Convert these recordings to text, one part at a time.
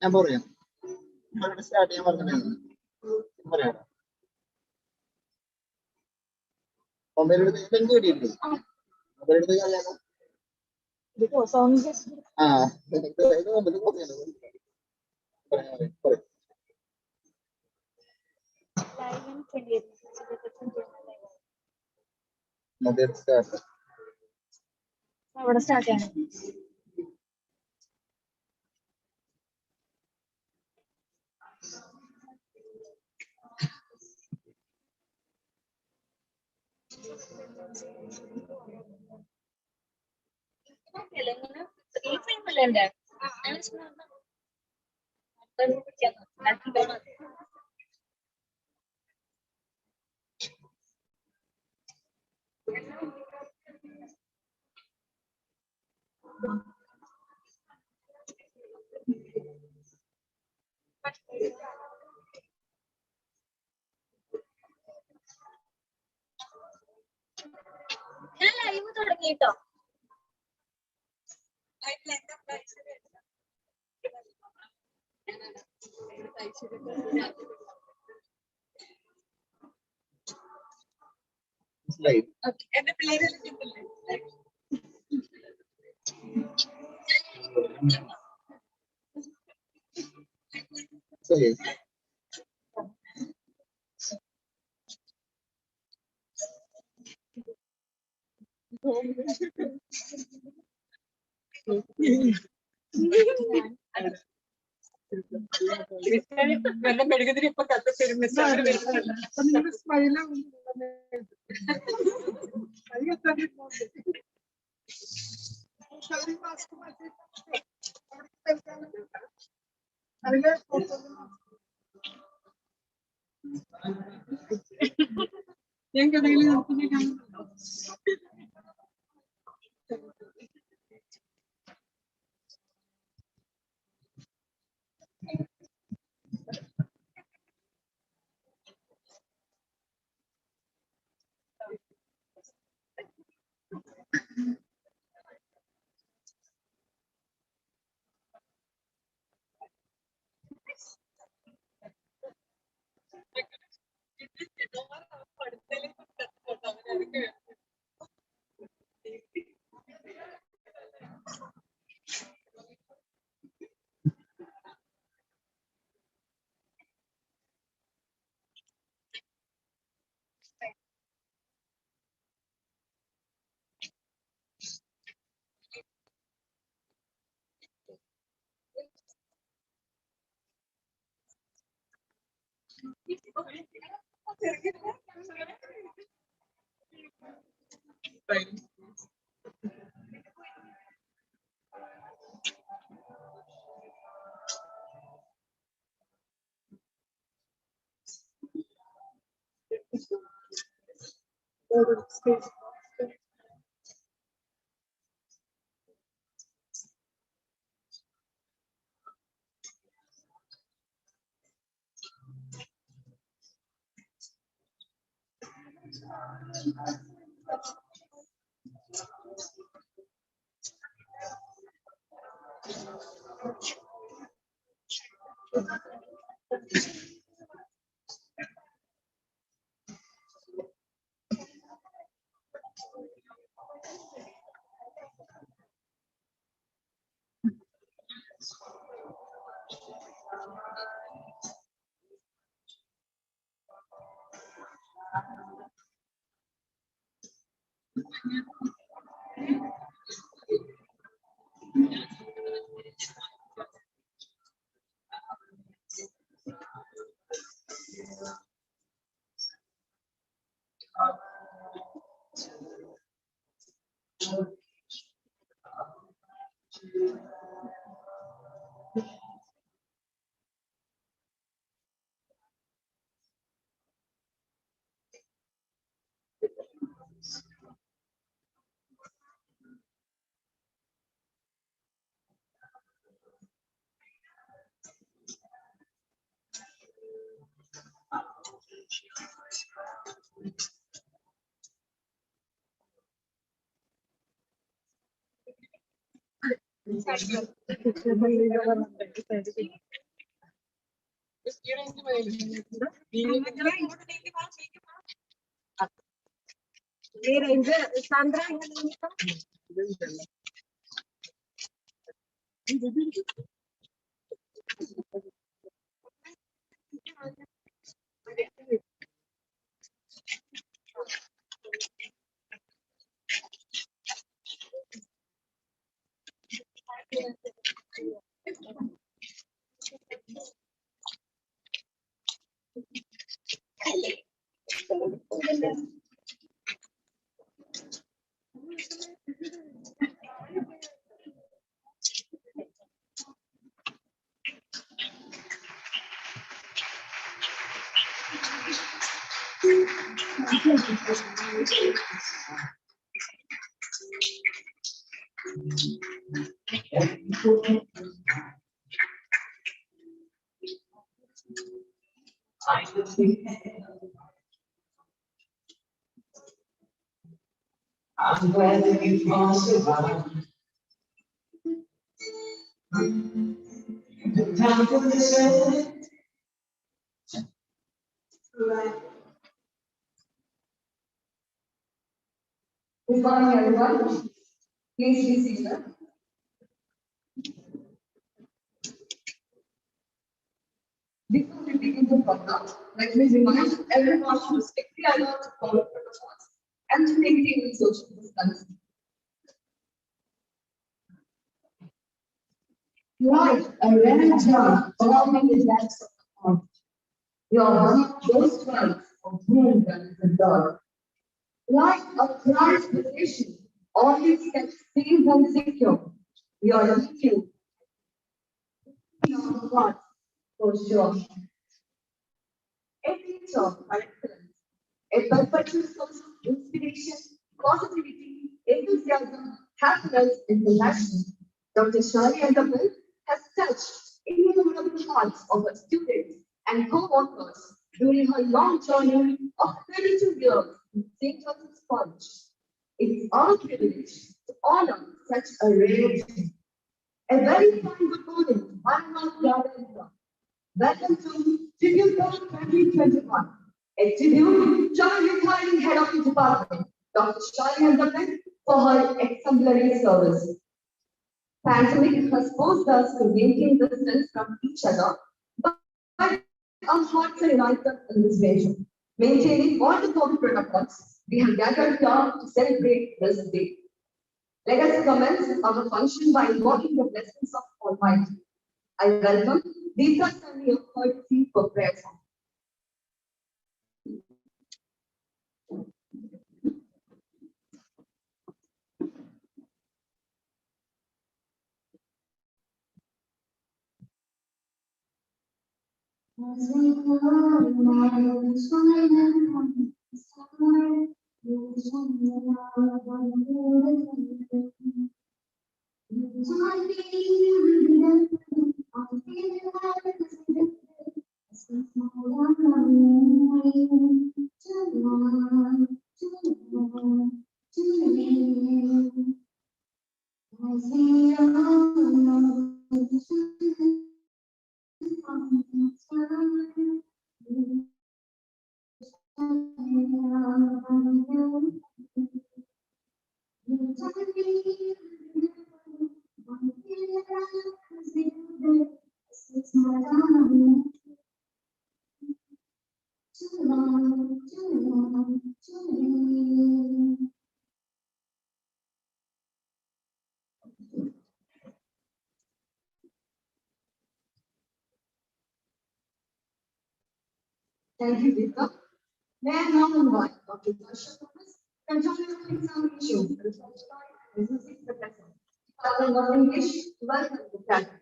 ഞാൻ പറയാം സ്റ്റാർട്ട് ചെയ്യാൻ പറഞ്ഞിട്ടുണ്ടായിരുന്നു പറയാം മൊബൈലെടുത്ത് പെങ്ക് കിട്ടിയിട്ടുണ്ട് മൊബൈലെടുത്ത് കല്യാണം ആ ഇത് മൊബൈൽ മൊബൈൽ സ്റ്റാർട്ട് അവിടെ സ്റ്റാർട്ട് ചെയ്യണം. ഞാൻ ലൈവ് തുടങ്ങിട്ടോ. എന്റെ പിള്ളേരെല്ലാം വെള്ളം മെഴുകുതിരി ഇപ്പൊ കത്തരും ഞാൻ കഥയിൽ നടത്തുന്ന I'm glad that you promised to run. The time for this earth. Good morning, everyone. Please be seated. Before we begin the program, let me remind everyone to strictly alert to follow protocols and to maintain social distancing. Like a rare gem forming the depths of the heart, you are one of those ones of whom there is a dog. Like a prized possession, always kept safe and secure, you are you your heart for sure. A teacher of excellence, a perpetual source of inspiration, positivity, enthusiasm, happiness, and compassion. Dr. Shali Anthappan has touched innumerable hearts of her students and co-workers during her long journey of 32 years in St. Joseph's College. It is our privilege to honor such a rare gem. A very fine good morning to one and all gathered. Welcome to Tributo 2021. A tribute to our retiring head of the department, Dr. Shali Anthappan, for her exemplary service. Pandemic has forced us to maintain distance from each other, but our hearts are united in this region. Maintaining all the COVID protocols, we have gathered here to celebrate this day. Let us commence our function by invoking the blessings of Almighty. I welcome Deepa Sani of courtesy for prayer. Thank you, Deepa. May I now invite Dr. Darshan Thomas, controller of examination, and associate professor, Department of English, to welcome the gathering.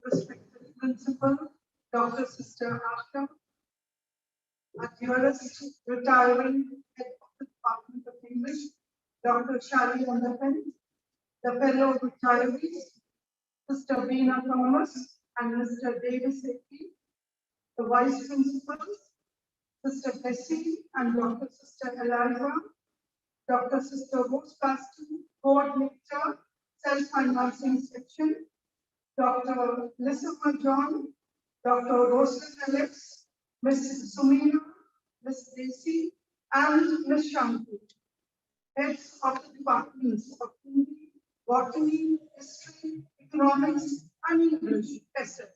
Respected Principal, Dr. Sister Asha, our dearest retiring head of the Department of English, Dr. Shali Anthappan, the fellow retirees, Sister Veena Thomas and Mr. Davis Eki, the vice principals, Sister Bessie and Dr. Sister Eliza, Dr. Sister Rose Paston, coordinator, self-financing section, Dr. Lissama John, Dr. Rosalind Alex, Ms. Sumina, Ms. Desi, and Ms. Shanti, heads of the departments of Hindi, Botany, History, Economics, and English, etc.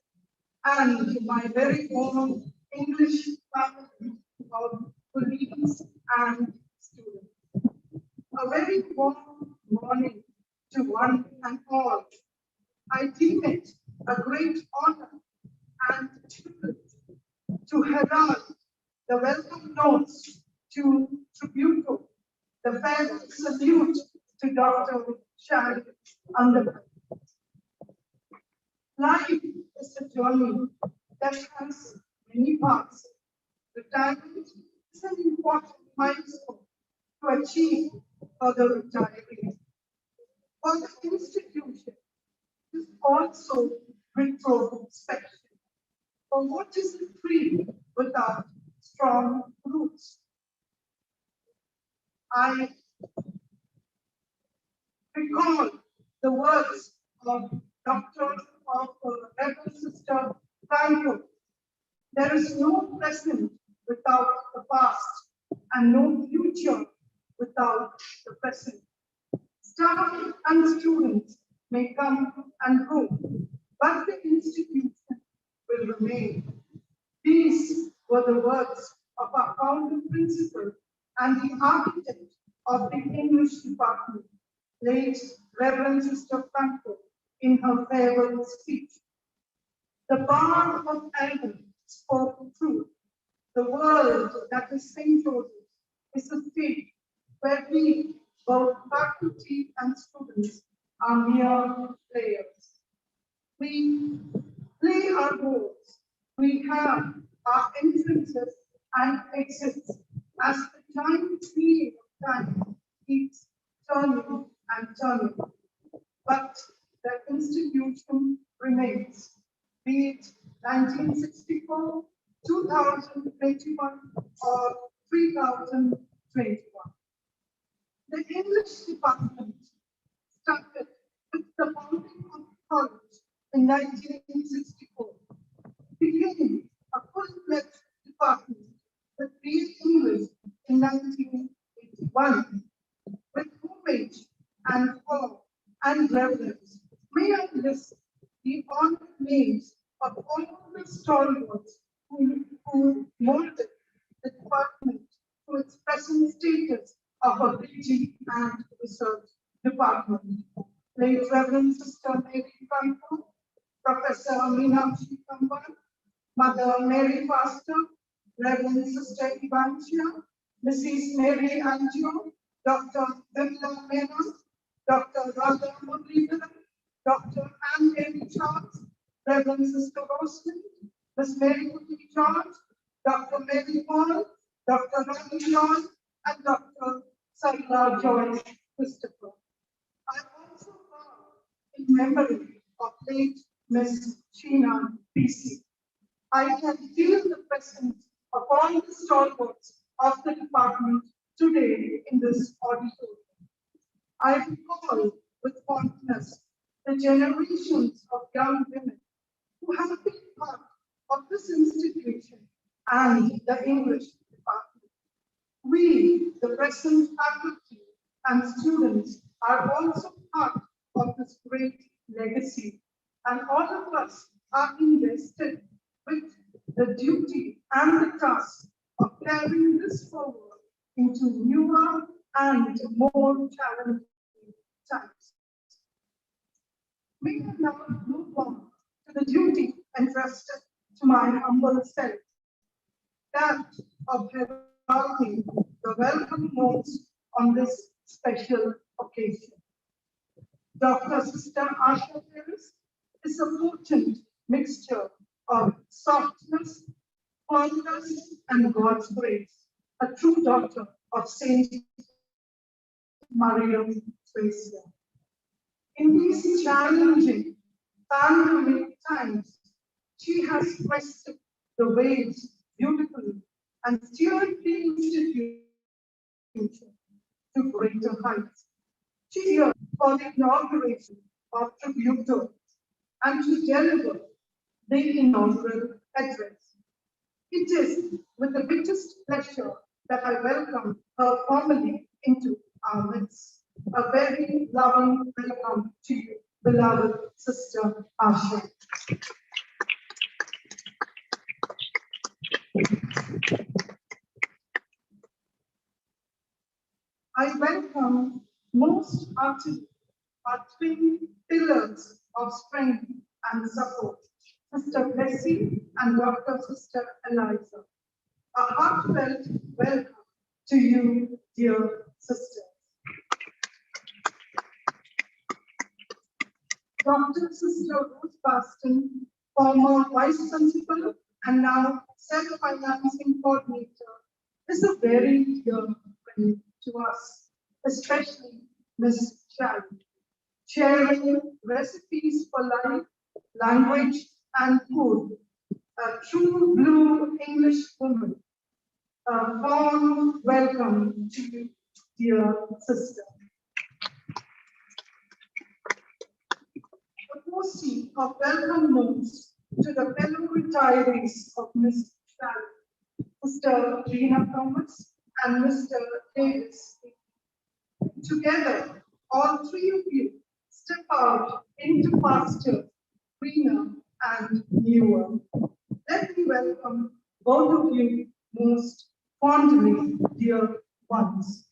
And my very own English faculty of colleagues and students. A very warm morning to one and all. I deem it a great honor and privilege to herald the welcome notes to Tributo, the farewell salute to Dr. Shali Anthappan. Life is a journey that has many parts. Retirement is an important milestone to achieve for the retiree. For the institution, it is also retrospection. For what is a tree without strong roots? I recall the words of Reverend Sister Tributo. There is no present without the past and no future without the present. Staff and students may come and go, but the institution will remain. These were the words of our founding principal and the architect of the English department, late Reverend Sister Franco, in her farewell speech. The bar of Adam spoke truth. The world that is St. Joseph is a state where we, both faculty and students, are mere players. We play our roles. We have our entrances and exits as the giant wheel of time keeps turning and turning. But the institution remains, be it 1964, 2021, or 3021. The English department started with the founding of the college in 1964, became a full-fledged department with real English in 1981, with homage and awe and reverence. May I list the honored names of all the stalwarts who molded the department to its present status of a teaching and research department. Late Reverend Sister Mary Franco, Professor Meenakshi Kambar, Mother Mary Pastor, Reverend Sister Ivantia, Mrs. Mary Angio, Dr. Vimla Mena, Dr. Radha Murlidhar, Dr. Anne Mary Charles, Reverend Sister Rosalind, Ms. Mary Kuti George, Dr. Mary Paul, Dr. Rani John, and Dr. Sarla Joyce Christopher. I also bow in memory of late Ms. Sheena PC. I can feel the presence of all the stalwarts of the department today in this auditorium. I recall with fondness the generations of young women who have been part of this institution and the English department. We, the present faculty and students, are also part of this great legacy, and all of us are invested with the duty and the task of carrying this forward into newer and more challenging times. We can now move on to the duty entrusted to my humble self, that of heralding the welcome notes on this special occasion. Dr. Sister Asha Paris is a potent mixture of softness, firmness, and God's grace, a true daughter of Saint Maria Theresia. In these challenging pandemic times, she has crested the waves beautifully and steered the institution to greater heights. She is here for the inauguration of Tributo and to deliver the inaugural address. It is with the greatest pleasure that I welcome her formally into our midst. A very loving welcome to you, beloved Sister Asha. I welcome most heartily our three pillars of strength and support, Sister Bessie and Dr. Sister Eliza. A heartfelt welcome to you, dear sisters. Dr. Sister Ruth Baston, former Vice Principal and now Self-Financing Coordinator, is a very dear friend to us, especially Ms. Shali, sharing recipes for life, language, and food. A true blue English woman. A warm welcome to you, dear sister. A posting of welcome notes to the fellow retirees of Ms. Shali, Mr. Rina Thomas and Mr. Davis. Together, all three of you step out into pasture, greener and newer. Let me welcome both of you most fondly, dear ones.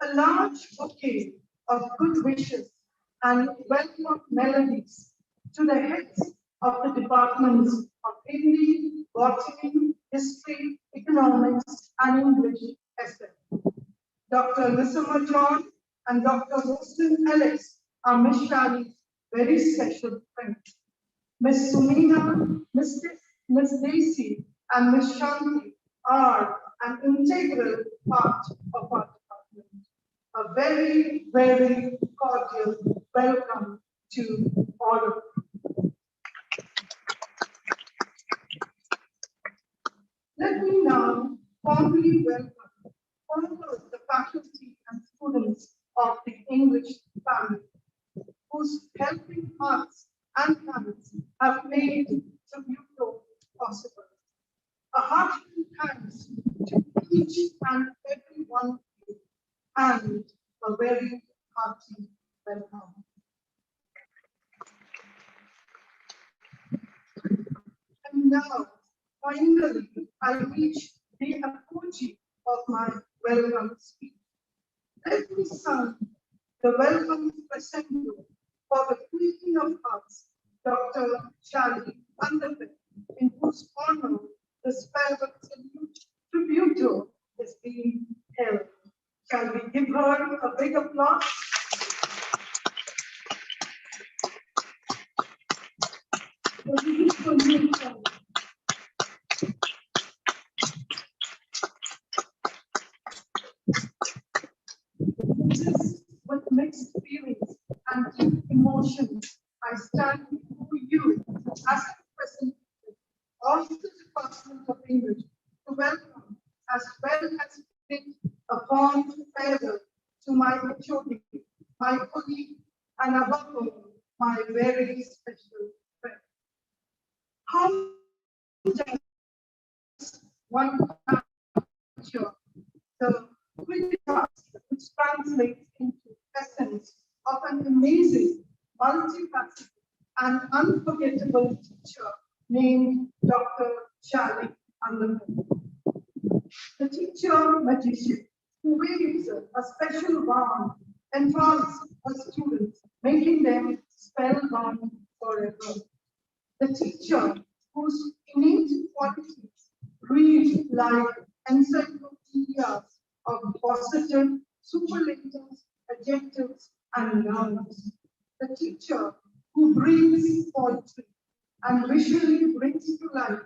A large bouquet of good wishes and welcome melodies to the heads of the departments of Hindi, Botany, History, Economics, and English, etc. Dr. Nisama John and Dr. Rostin Alex are Miss Shali's very special friends. Miss Sumina, Miss Daisy, and Miss Shanti are an integral part of our department. A very, very cordial welcome to all of you. Let me now formally welcome all of the faculty and students of the English family, whose helping hearts and hands have made Tributo possible. A heartfelt thanks to each and every one of you, and a very hearty welcome. And now, finally, I reach the apogee of my welcome speech. Let me sing the welcome crescendo for the Queen of Hearts, Dr. Shali, Anthappan, in whose honor the spell Tributo is being held. Shall we give her a big applause? It is with mixed feelings and deep emotions I stand before you as the representative of the Department of English to welcome as well as bid a fond farewell to my HOD, my colleague, and above all, my very special friend. How does one capture the quick task which translates into essence of an amazing, multifaceted, and unforgettable teacher named Dr. Shali Anthappan. The teacher magician who waves a special wand and enthralls her students, making them spellbound forever. The teacher whose innate qualities read like encyclopedias of positive superlatives, adjectives, and nouns. The teacher who brings poetry and visually brings to life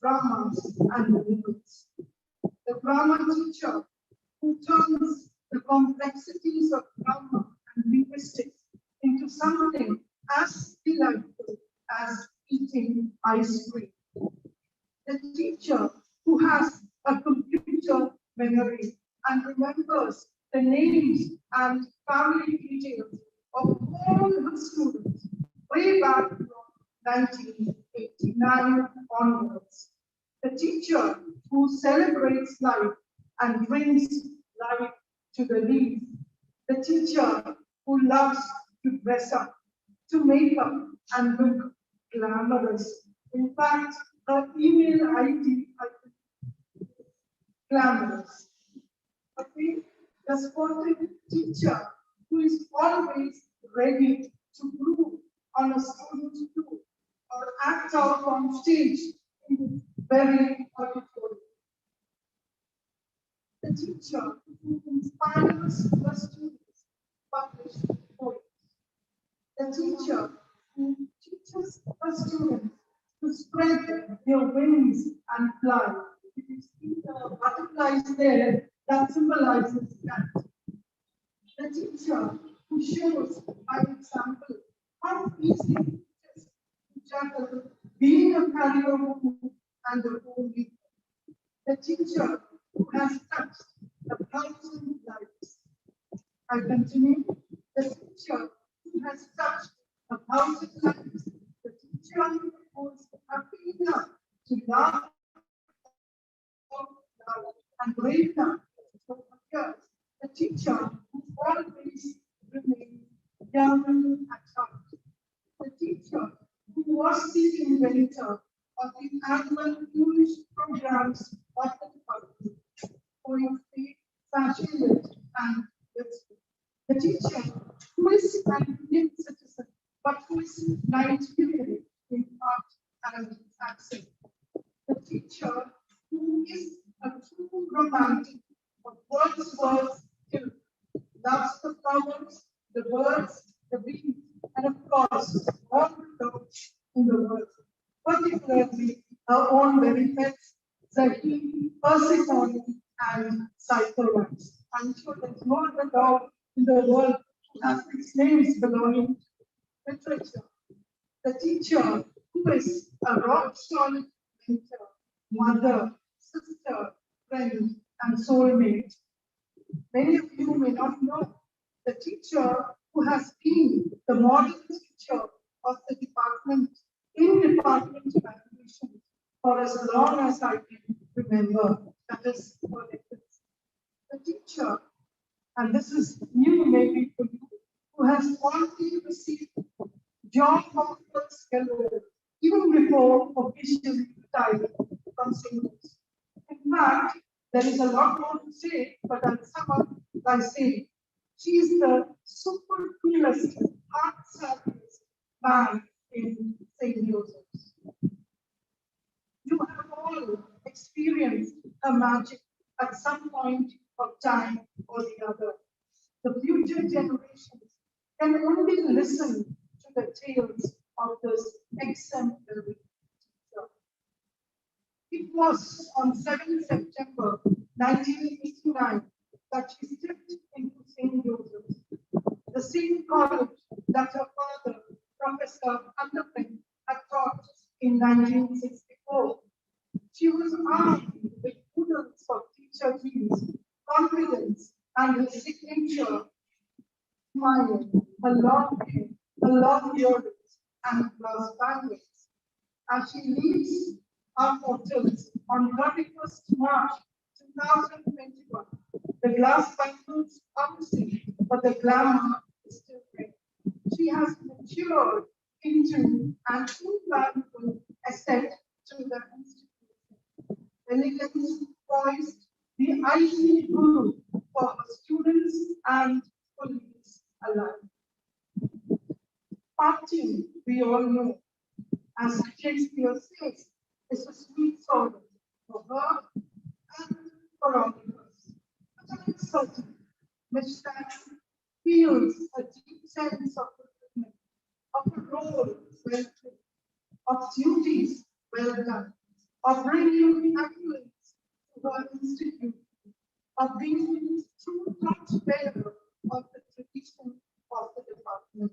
dramas and lyrics. The drama teacher who turns the complexities of drama and linguistics into something as delightful as eating ice cream. The teacher who has a computer memory and remembers the names and family details of all her students way back from 1989 onwards. The teacher who celebrates life and brings life to the leaf. The teacher who loves to dress up, to make up and look glamorous. In fact, her email ID is glamorous. Okay, the sportive teacher who is always ready to prove on a student too, or act out on stage in the very auditorium. The teacher who inspires the students publish poems. The teacher who teaches the students to spread their wings and fly. If you see the butterflies there, that symbolizes that. The teacher who shows by example how easy it is to juggle being a career woman and a home leader. The teacher who has touched 1,000 lives. I continue. The teacher who has touched 1,000 lives. The teacher who is happy enough to laugh and brave enough to forget. The teacher who always remains young at heart. The teacher who was the inventor of the annual English programs of the department, poetry, fashion lit, and literature. The teacher who is an Indian citizen, but who is Nigerian in art and accent. The teacher who is a true romantic of Wordsworth's ilk, loves the flowers, the birds, the bees, and of course, all the dogs in the world, particularly our own very pets, Zaki, Persephone, and Cyclops. I'm sure there's no other dog in the world who has its names belonging to literature. The teacher who is a rock solid mentor, mother, sister, friend, and soulmate. Many of you may not know the teacher who has been the model teacher of the department in department evaluation for as long as I can remember. That is politics. The teacher, and this is new maybe for you, who has already received John Hopkins Fellow even before officially retiring from St. Louis. In fact, there is a lot more to say, but I'll sum up by saying she is the super coolest, heart-savviest man in St. Joseph's. You have all experienced her magic at some point of time or the other. The future generations can only listen to the tales of this exemplary teacher. It was on 7 September 1989 that she stepped into St. Joseph's, the same college that her father, Professor Anthappan, had taught in 1964. She was armed with oodles of teacher genes, confidence, and a signature smile, a long hair, a long earrings, and glass bangles. As she leaves our portals on 31st March 2021, the glass bangles are missing, but the glamour is still there. She has matured into an invaluable asset to the institution. Elegance, poised, the ideal guru for her students and colleagues alike. Parting, we all know, as Shakespeare says, is a sweet sorrow for her and for all of us. But I'm certain Miss Shali feels a deep sense of fulfillment of a role well played, of duties well done, of bringing excellence to our institute, of being true torchbearer of the tradition of the department,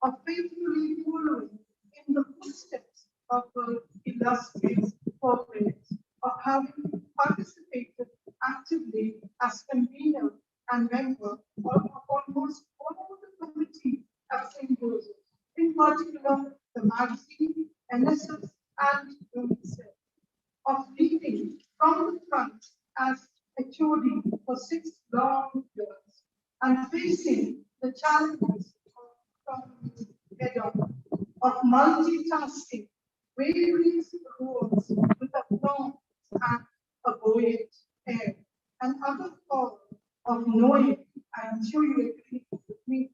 of faithfully following in the footsteps of her illustrious forebears, of having participated actively as convener and member of almost all the committees at St. Joseph, in particular the magazine, NSS, and UNICEF, of leading from the front as HOD for 6 long years and facing the challenges of head-on, of multitasking various roles with aplomb and a buoyant air, and other form of knowing, I'm sure you agree with me,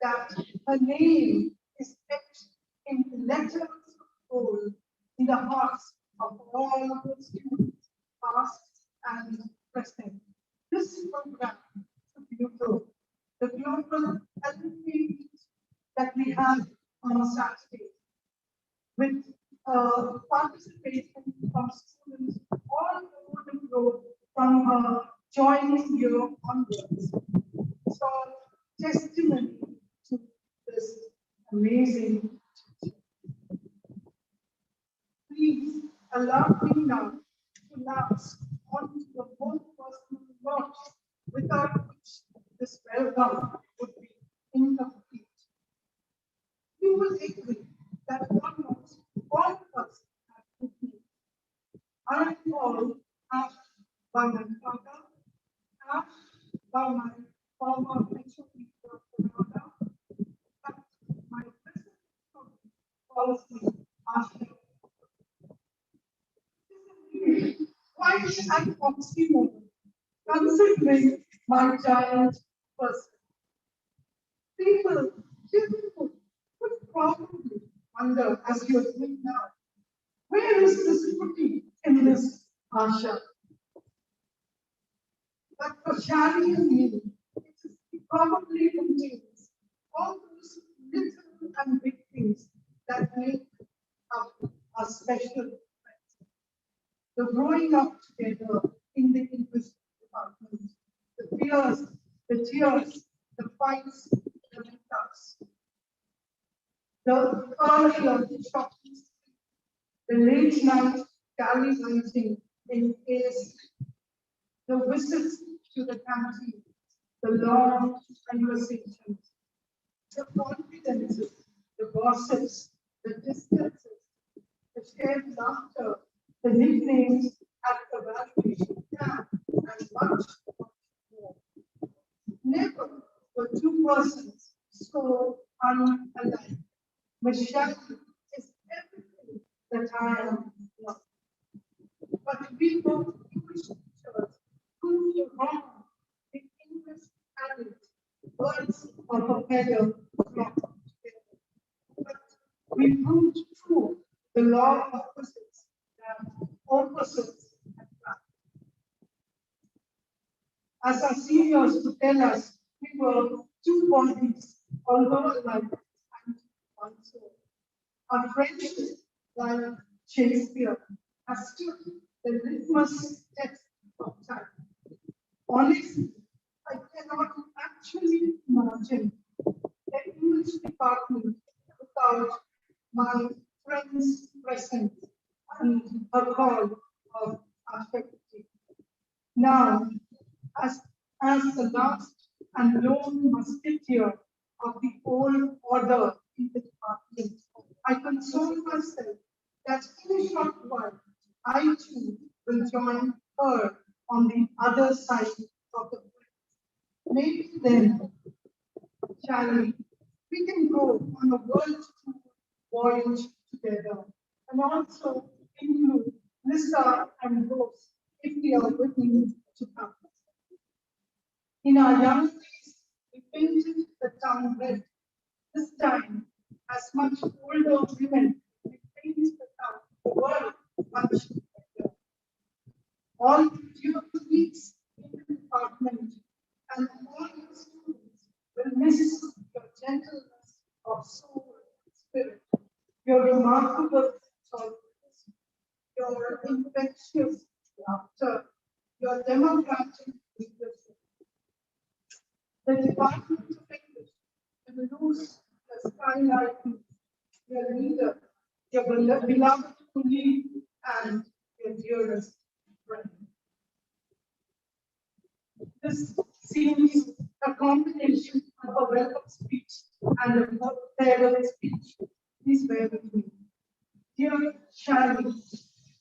that her name is etched in letters of gold in the hearts of all the students, past and present. This program, Tributo, the global healthy that we have on Saturday, with participation from students all over the globe from her joining year onwards. It's all testimony to this amazing teacher. Please allow me now to lapse onto the most personal note without which this welcome would be incomplete. You will agree that almost all of us have good news. I am called asked by my father, asked by my former HOD of Canada, but my present calls me after. Quite an oxymoron, considering my giant person. People would probably wonder, as you are doing now, where is this footy in this Asha? But for Shali and me, it probably contains all those little and big things that make up a special friends. The growing up together in the English department, the fears, the tears, the fights, the hiccups, the early lunch shopping, the late night galley hunting in AC, the visits to the canteen, the long conversations, the confidences, the gossips, the distances, the shared laughter, the nicknames at the valuation camp, and much more. Never were two persons so unalike. Michelle is everything that I am not. But we both English teachers proved wrong the English adage, words of a feather flock together. But we proved true the law of physics that opposites attract. As our seniors would tell us, we were two bodies, although alike and one soul. Our friendship, like Shakespeare, has stood the litmus test of time. Honestly, I cannot actually imagine the English department without my friend's presence and a call of affection. Now, as the last and lone musketeer of the old order in the department, I console myself that in a short while I too will join her on the other side of the bridge. Maybe then, Shali, we can go on a world tour voyage together and also include Lisa and Rose if they are willing to come. In our young days, we painted the town red. This time, as much older women, we paint the world much better. All your colleagues in the department and all your students will miss your gentleness of soul and your remarkable tolerance, your infectious laughter, your democratic leadership. The Department of English includes the skylighting, your leader, your beloved colleague, and your dearest friend. This seems a combination of a welcome speech and a farewell speech. Please bear with me. Dear Shali,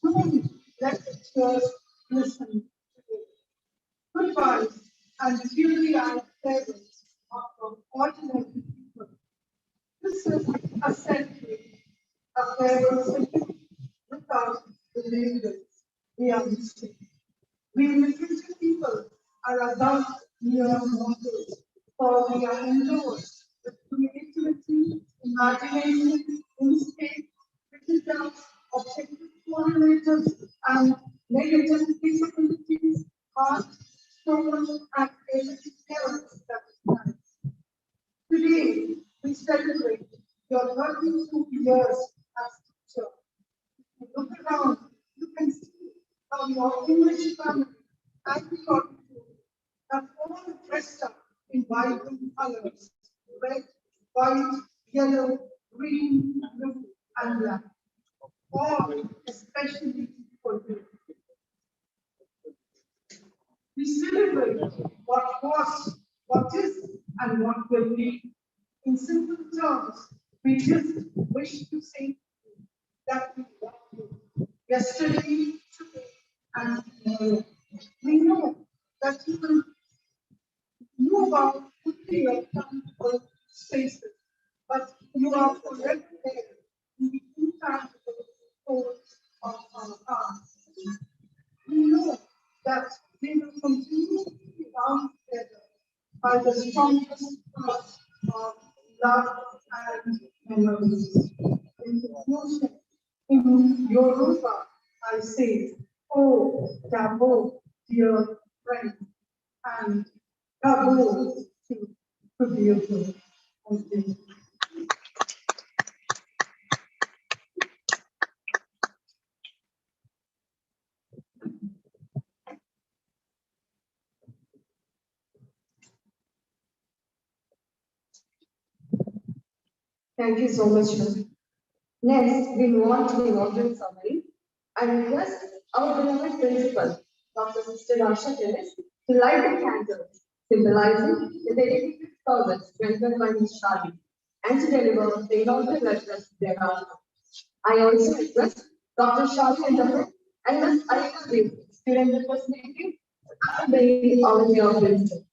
don't let the tears listen today. Goodbyes and teary-eyed farewells of ordinary people. This is a century, a farewell century without the labels we are missing. We literature people are above mere mortals, for we are endowed with creativity, imagination, instinct, criticism, objective coordinators, and negative capabilities, art, soul, and creative talents that define. Today, we celebrate your 32 years as teacher. If you look around, you can see how your English family and your have all dressed up in vibrant colors: red, white, yellow, green, blue, and black. All especially for you. We celebrate what was, what is, and what will be. In simple terms, we just wish to say that we love you. Yesterday, today, and tomorrow. We know that you will move out quickly your comfortable spaces, but you are forever there in the intangible force of our hearts. We know that we will continue to be bound together by the strongest force of love and memories. In conclusion, in Yoruba, I say, oh, Dabo, dear friend, and Dabo to Tributo. Thank you. Thank you so much, Shali. Next, we move on to the inaugural summary. I request our beloved principal, Dr. Mr. Rasha Dennis, to light the candles, symbolizing the dedicated service rendered by Ms. Shali, and to deliver the inaugural address thereafter. I also request Dr. Shali Anthappan and Ms. Irinjalakuda, student representative, to accompany our dear principal.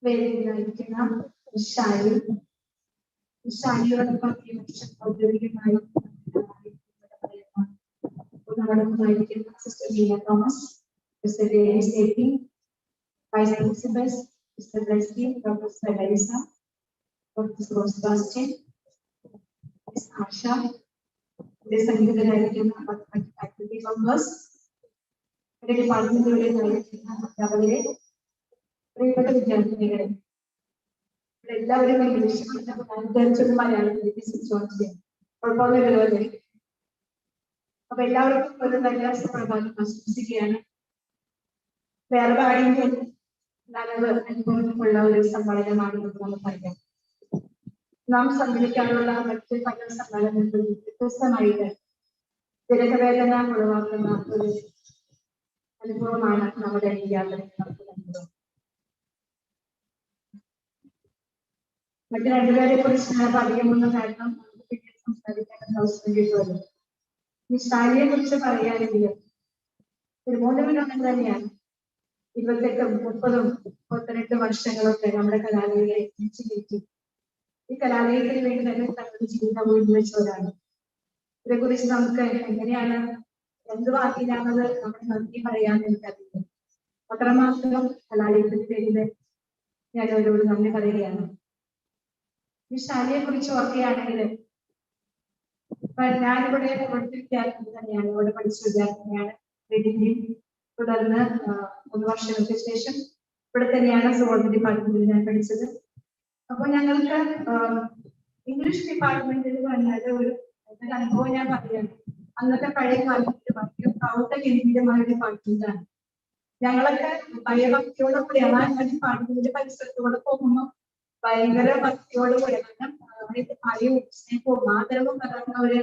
Very like Shali. Shaliയോടൊപ്പം ഈ വർഷം ഔദ്യോഗികമായി ഉദാഹരണമായിരിക്കുന്ന sister Leena Thomas, mister James A P, vice principals mister Blessly, doctor Seliza, doctor Sebastian, miss Asha, ഇവിടെ സംഗീതരായിരിക്കുന്ന faculty members, ഇവിടെ ഡിപ്പാർട്ട്മെന്റുകളിലായിരിക്കുന്ന അധ്യാപകരെ, പ്രിയപ്പെട്ട വിദ്യാർത്ഥിനികളെ, എല്ലാവരും ഇംഗ്ലീഷ് മലയാളത്തിലേക്ക് സ്വിച്ച് ഓൺ ചെയ്യാം. കുഴപ്പമൊന്നുമില്ലല്ലോ അല്ലേ? അപ്പൊ എല്ലാവർക്കും ഒരു നല്ല സുപ്രഭാതം ആശംസിക്കുകയാണ്. വേറെ ആരെങ്കിലും നല്ലത് അനുഭവമുള്ള ഒരു സമ്മേളനമാണ് നമുക്ക് പറയാം. നാം സമ്മേളിക്കാനുള്ള മറ്റ് പല സമ്മേളനങ്ങളിൽ വ്യത്യസ്തമായിട്ട് തിരക്കവേദന ഉളവാക്കുന്ന ഒരു അനുഭവമാണ് നമ്മുടെ ഈ യാത്ര നടത്തുന്നത്. മറ്റു രണ്ടുപേരെ കുറിച്ച് അധികമൊന്നും കാരണം പിന്നീട് സംസാരിക്കാൻ അവസരം കിട്ടുമല്ലോ. ഈ ഷാലിയെ കുറിച്ച് പറയുകയാണെങ്കിൽ ഒരു 3 മിനിറ്റ് തന്നെയാണ്. 28, 30, 38 വർഷങ്ങളൊക്കെ നമ്മുടെ കലാലയങ്ങളെ എത്തിച്ചു കയറ്റി. ഈ കലാലയത്തിന് വേണ്ടി തന്നെ തങ്ങളുടെ ജീവിതം വെച്ചവരാണ്. ഇവരെ കുറിച്ച് നമുക്ക് എങ്ങനെയാണ് എന്ത് വാക്കിലാണത് നമ്മുടെ നന്ദി പറയാൻ എനിക്കറിയില്ല. അത്രമാത്രം കലാലയത്തിന് പേരില് ഞാൻ അവരോട് നന്ദി പറയുകയാണ്. ഈ ഷാലിയെ കുറിച്ച് ഓർക്കുകയാണെങ്കിൽ ഞാനിവിടെ വിദ്യാർത്ഥി തന്നെയാണ്, ഇവിടെ പഠിച്ച വിദ്യാർത്ഥിനിയാണ്. ഡിഗ്രി തുടർന്ന് 3 വർഷങ്ങൾക്ക് ശേഷം ഇവിടെ തന്നെയാണ് സുവോളജി ഡിപ്പാർട്ട്മെന്റിൽ ഞാൻ പഠിച്ചത്. അപ്പൊ ഞങ്ങൾക്ക് ഇംഗ്ലീഷ് ഡിപ്പാർട്ട്മെന്റിൽ വന്നത് ഒരു അനുഭവം ഞാൻ പറയുകയാണ്. അന്നത്തെ പഴയ കാലത്ത് ഭയങ്കര പ്രൗഢഗംഭീരമായ ഒരു ഡിപ്പാർട്ട്മെന്റാണ്. ഞങ്ങളൊക്കെ ഭയഭക്തിയോടുകൂടി ആ ഡിപ്പാർട്ട്മെന്റിന്റെ പരിസരത്തോടെ പോകുമ്പോൾ ഭയങ്കര ഭക്തിയോടുകൂടി, കാരണം ഭയവും സ്നേഹവും ആദരവും കലർന്ന ഒരു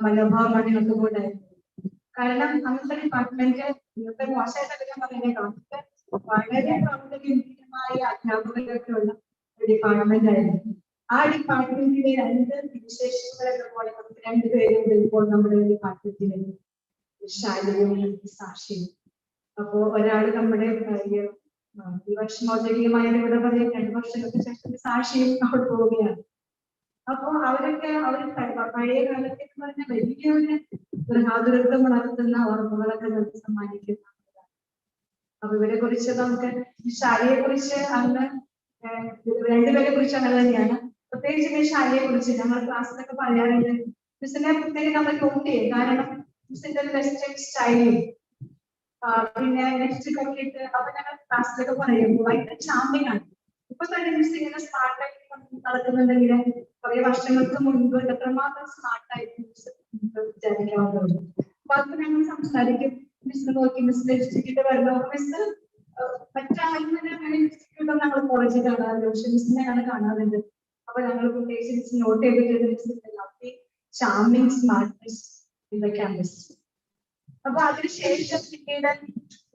മനോഭാവമാണ് ഞങ്ങൾക്ക് ഉണ്ടായിരുന്നത്. കാരണം അന്നത്തെ ഡിപ്പാർട്ട്മെന്റ് ഇന്നത്തെ മോശമായിട്ടൊക്കെ ഞാൻ പറയുന്നത് അന്നത്തെ വളരെ പ്രൗഢഗംഭീരമായ അധ്യാപകരൊക്കെ ഉള്ള ഒരു ഡിപ്പാർട്ട്മെന്റ് ആയിരുന്നു. ആ ഡിപ്പാർട്ട്മെന്റിലെ 2 വിശേഷങ്ങളൊക്കെ പോലെ നമുക്ക് 2 പേരുണ്ട് ഇപ്പോൾ നമ്മുടെ ഡിപ്പാർട്ട്മെന്റിൽ, ഷാലിയും സാക്ഷിയും. അപ്പോ ഒരാള് നമ്മുടെ ഈ വർഷം ഔദ്യോഗികമായ ഇവിടെ പറയാൻ 2 വർഷങ്ങൾക്ക് ശേഷം സാക്ഷിയും അവിടെ പോവുകയാണ്. അപ്പോ അവരൊക്കെ പഴയ കാലത്ത് പറഞ്ഞ വലിയൊരു ഗൃഹാതുരത്വം വളർത്തുന്ന ഓർമ്മകളൊക്കെ നമുക്ക് സമ്മാനിക്കുന്നതാണ്. അപ്പൊ ഇവരെ കുറിച്ച് നമുക്ക് ഷാലിയെ കുറിച്ച് അന്ന് 2 പേരെ കുറിച്ച് അങ്ങനെ തന്നെയാണ്. പ്രത്യേകിച്ച് ഷാലിയെ കുറിച്ച് ഞങ്ങൾ ക്ലാസ്സിലൊക്കെ പറയാറുണ്ട്. മിസ്സിനെ പ്രത്യേകം നമ്മൾ നോട്ട് ചെയ്യും. കാരണം മിസ്സിന്റെ വെസ്റ്റേൺ സ്റ്റൈലും പിന്നെ നെക്സ്റ്റ് കണ്ടിട്ട് അപ്പൊ ഞങ്ങൾ ക്ലാസ്സിലൊക്കെ പറയുമ്പോൾ ഭയങ്കര ചാമ്പിങ് ആണ്. ഇപ്പൊ തന്നെ മിസ് ഇങ്ങനെ സ്മാർട്ടായിട്ട് നടക്കുന്നുണ്ടെങ്കിൽ കുറെ വർഷങ്ങൾക്ക് മുൻപ് എത്രമാത്രം സ്മാർട്ടായിട്ട് മിസ് വിചാരിക്കാവുന്നതാണ്. അപ്പൊ അത് ഞങ്ങൾ സംസാരിക്കും. മിസ് നോക്കി മിസ് ഇൻസ്റ്റിറ്റ്യൂട്ട് വരുമ്പോ മിസ് മറ്റാരും ഇൻസ്റ്റിറ്റ്യൂട്ട് ഞങ്ങൾ കോളേജിൽ കാണാറുണ്ട്, പക്ഷെ മിസ്സിനെയാണ് കാണാറുണ്ട്. അപ്പൊ ഞങ്ങൾ പ്രത്യേകിച്ച് മിസ് നോട്ട് ചെയ്തിട്ട് മിസ്സിന്റെ ചാമ്പിങ് സ്മാർട്ട്നെസ് ഇൻ ദ ക്യാമ്പസ്. അപ്പൊ അതിനുശേഷം പിന്നീട്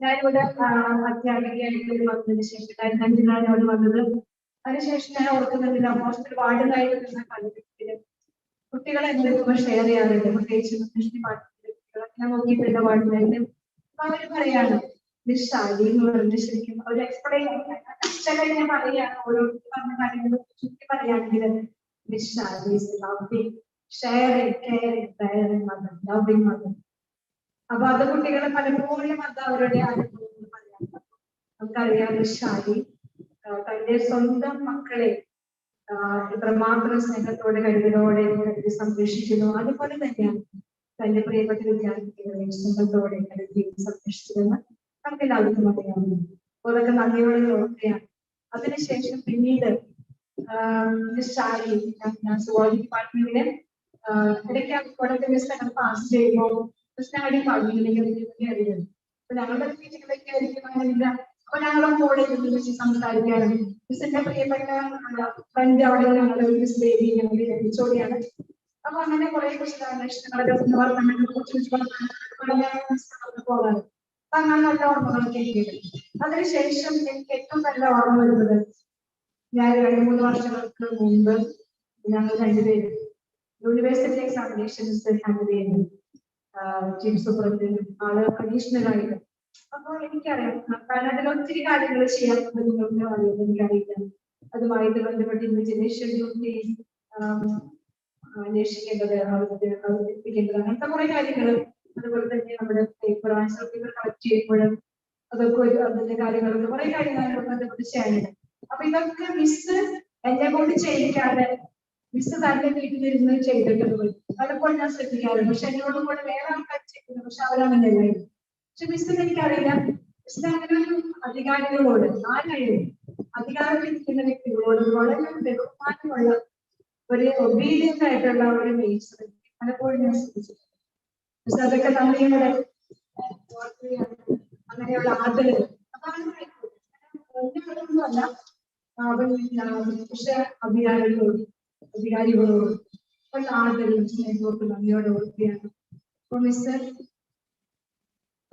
ഞാനിവിടെ അധ്യാപികയായിട്ട് വന്നതിന് ശേഷം 2005 അവിടെ വന്നത്. അതിനുശേഷം ഞാൻ ഓർക്കുന്നില്ല, ഹോസ്റ്റൽ വാർഡനായിട്ട് നിന്ന കാലഘട്ടത്തില് കുട്ടികളെ എന്തൊക്കെ ഷെയർ ചെയ്യാറുണ്ട്, പ്രത്യേകിച്ച് ഞാൻ നോക്കിയിട്ടുണ്ട് വാർഡനായിട്ട്. അപ്പൊ അവര് പറയാണ് മിസ് ഷാലി എന്ന് പറഞ്ഞ് ശരിക്കും ഒരു എക്സ്പ്ലെയിൻ ഞാൻ പറയാണ് ഓരോ പറഞ്ഞ കാര്യങ്ങൾ ചുറ്റി പറയുകയാണെങ്കിൽ miss Shali loving, sharing, caring, dairying mother, loving mother. അപ്പൊ അത് കുട്ടികളെ പലപ്പോഴും അത് അവരുടെ അനുഭവങ്ങൾ പറയാം. നമുക്കറിയാം ഷാലി തന്റെ സ്വന്തം മക്കളെ എത്രമാത്രം സ്നേഹത്തോടെ കരുതലോടെ സംരക്ഷിക്കുന്നു. അതുപോലെ തന്നെയാണ് തന്റെ പ്രിയപ്പെട്ട വിദ്യാർത്ഥികളെ സ്നേഹത്തോടെ കരുതി സംരക്ഷിച്ചതെന്ന് നമുക്ക് എല്ലാവർക്കും അറിയാവുന്നു. അപ്പോൾ അതൊക്കെ നന്ദിയോടെ ഓർക്കുകയാണ്. അതിനുശേഷം പിന്നീട് ഷാലി സുവോളജി ഡിപ്പാർട്ട്മെന്റിലെ ഇടയ്ക്ക് കൊടത്തെ മിസ് പാസ് ചെയ്യുമ്പോൾ ഡിപ്പാർട്ട്മെന്റിലേക്ക് അറിയുന്നത്. അപ്പൊ ഞങ്ങളുടെ മീറ്റിംഗിലൊക്കെ ആയിരിക്കും. അപ്പൊ ഞങ്ങളെ കോളേജിൽ വെച്ച് സംസാരിക്കാറ് മിസ്സിന്റെ പ്രിയപ്പെട്ട ഫ്രണ്ട് അവിടെ ഞങ്ങളുടെ മിസ് ബേബി ഞങ്ങളുടെ ലഭിച്ചോടെയാണ്. അപ്പൊ അങ്ങനെ കുറെ അന്വേഷണങ്ങളൊക്കെ പോകാറ്. അപ്പൊ അങ്ങനെ നല്ല ഓർമ്മകളൊക്കെ കിട്ടിയത്. അതിനുശേഷം എനിക്ക് ഏറ്റവും നല്ല ഓർമ്മ വരുന്നത് ഞാൻ 2-3 വർഷങ്ങൾക്ക് മുമ്പ് ഞങ്ങൾ 2 പേര് യൂണിവേഴ്സിറ്റി എക്സാമിനേഷൻസ് ഹാൻഡിൽ ചെയ്യുന്നു. ചീഫ് സൂപ്രണ്ടിനും ആള് അഡീഷണൽ ആയിട്ട്. അപ്പൊ എനിക്കറിയാം കാരണം അതിൽ ഒത്തിരി കാര്യങ്ങൾ ചെയ്യാൻ നിങ്ങൾക്ക് അറിയാം, എനിക്കറിയില്ല. അതുമായിട്ട് ബന്ധപ്പെട്ട് ഇൻവിജിലേഷൻ ഡ്യൂട്ടീസ് അന്വേഷിക്കേണ്ടത്, അവതരിപ്പിക്കേണ്ടത്, അങ്ങനത്തെ കുറെ കാര്യങ്ങൾ. അതുപോലെ തന്നെ നമ്മുടെ പേപ്പർ ആൻസർ പേപ്പർ കളക്ട് ചെയ്യുമ്പോഴും അതൊക്കെ അതിന്റെ കാര്യങ്ങളൊക്കെ കുറെ കാര്യങ്ങൾ ബന്ധപ്പെട്ട് ചെയ്യാനുണ്ട്. അപ്പൊ ഇതൊക്കെ മിസ് എന്നെ കൊണ്ട് ചെയ്യിക്കാതെ മിസ് തന്നെ വീട്ടിലിരുന്ന് ചെയ്തിട്ടുണ്ട്. പലപ്പോഴും ഞാൻ ശ്രദ്ധിക്കാറുണ്ട്. പക്ഷെ എന്നോടും കൂടെ വേറെ ആൾക്കാർ ചെയ്യുന്നു, പക്ഷെ അവരങ്ങനെ അല്ലായിരുന്നു. പക്ഷെ മിസ്സിന് എനിക്കറിയില്ല, മിസ്സിന് അങ്ങനെ ഒരു അധികാരികളോട് ആരായാലും അധികാരത്തിരിക്കുന്ന വ്യക്തികളോട് വളരെ ബഹുമാനമുള്ള ഒരു ഒബീഡിയന്റ് ആയിട്ടുള്ള ഒരു നേച്ചർ പലപ്പോഴും ഞാൻ ശ്രദ്ധിച്ചിട്ടുണ്ട്. അതൊക്കെ നമ്മളിങ്ങനെ അങ്ങനെയുള്ള ആദരവ് അതൊന്നുമല്ല പക്ഷെ അധികാരികളോട് ഉള്ള ആദരവും സ്നേഹമൊക്കെ നന്ദിയോടെ ഓർക്കുകയാണ്. അപ്പൊ മിസ്റ്റർ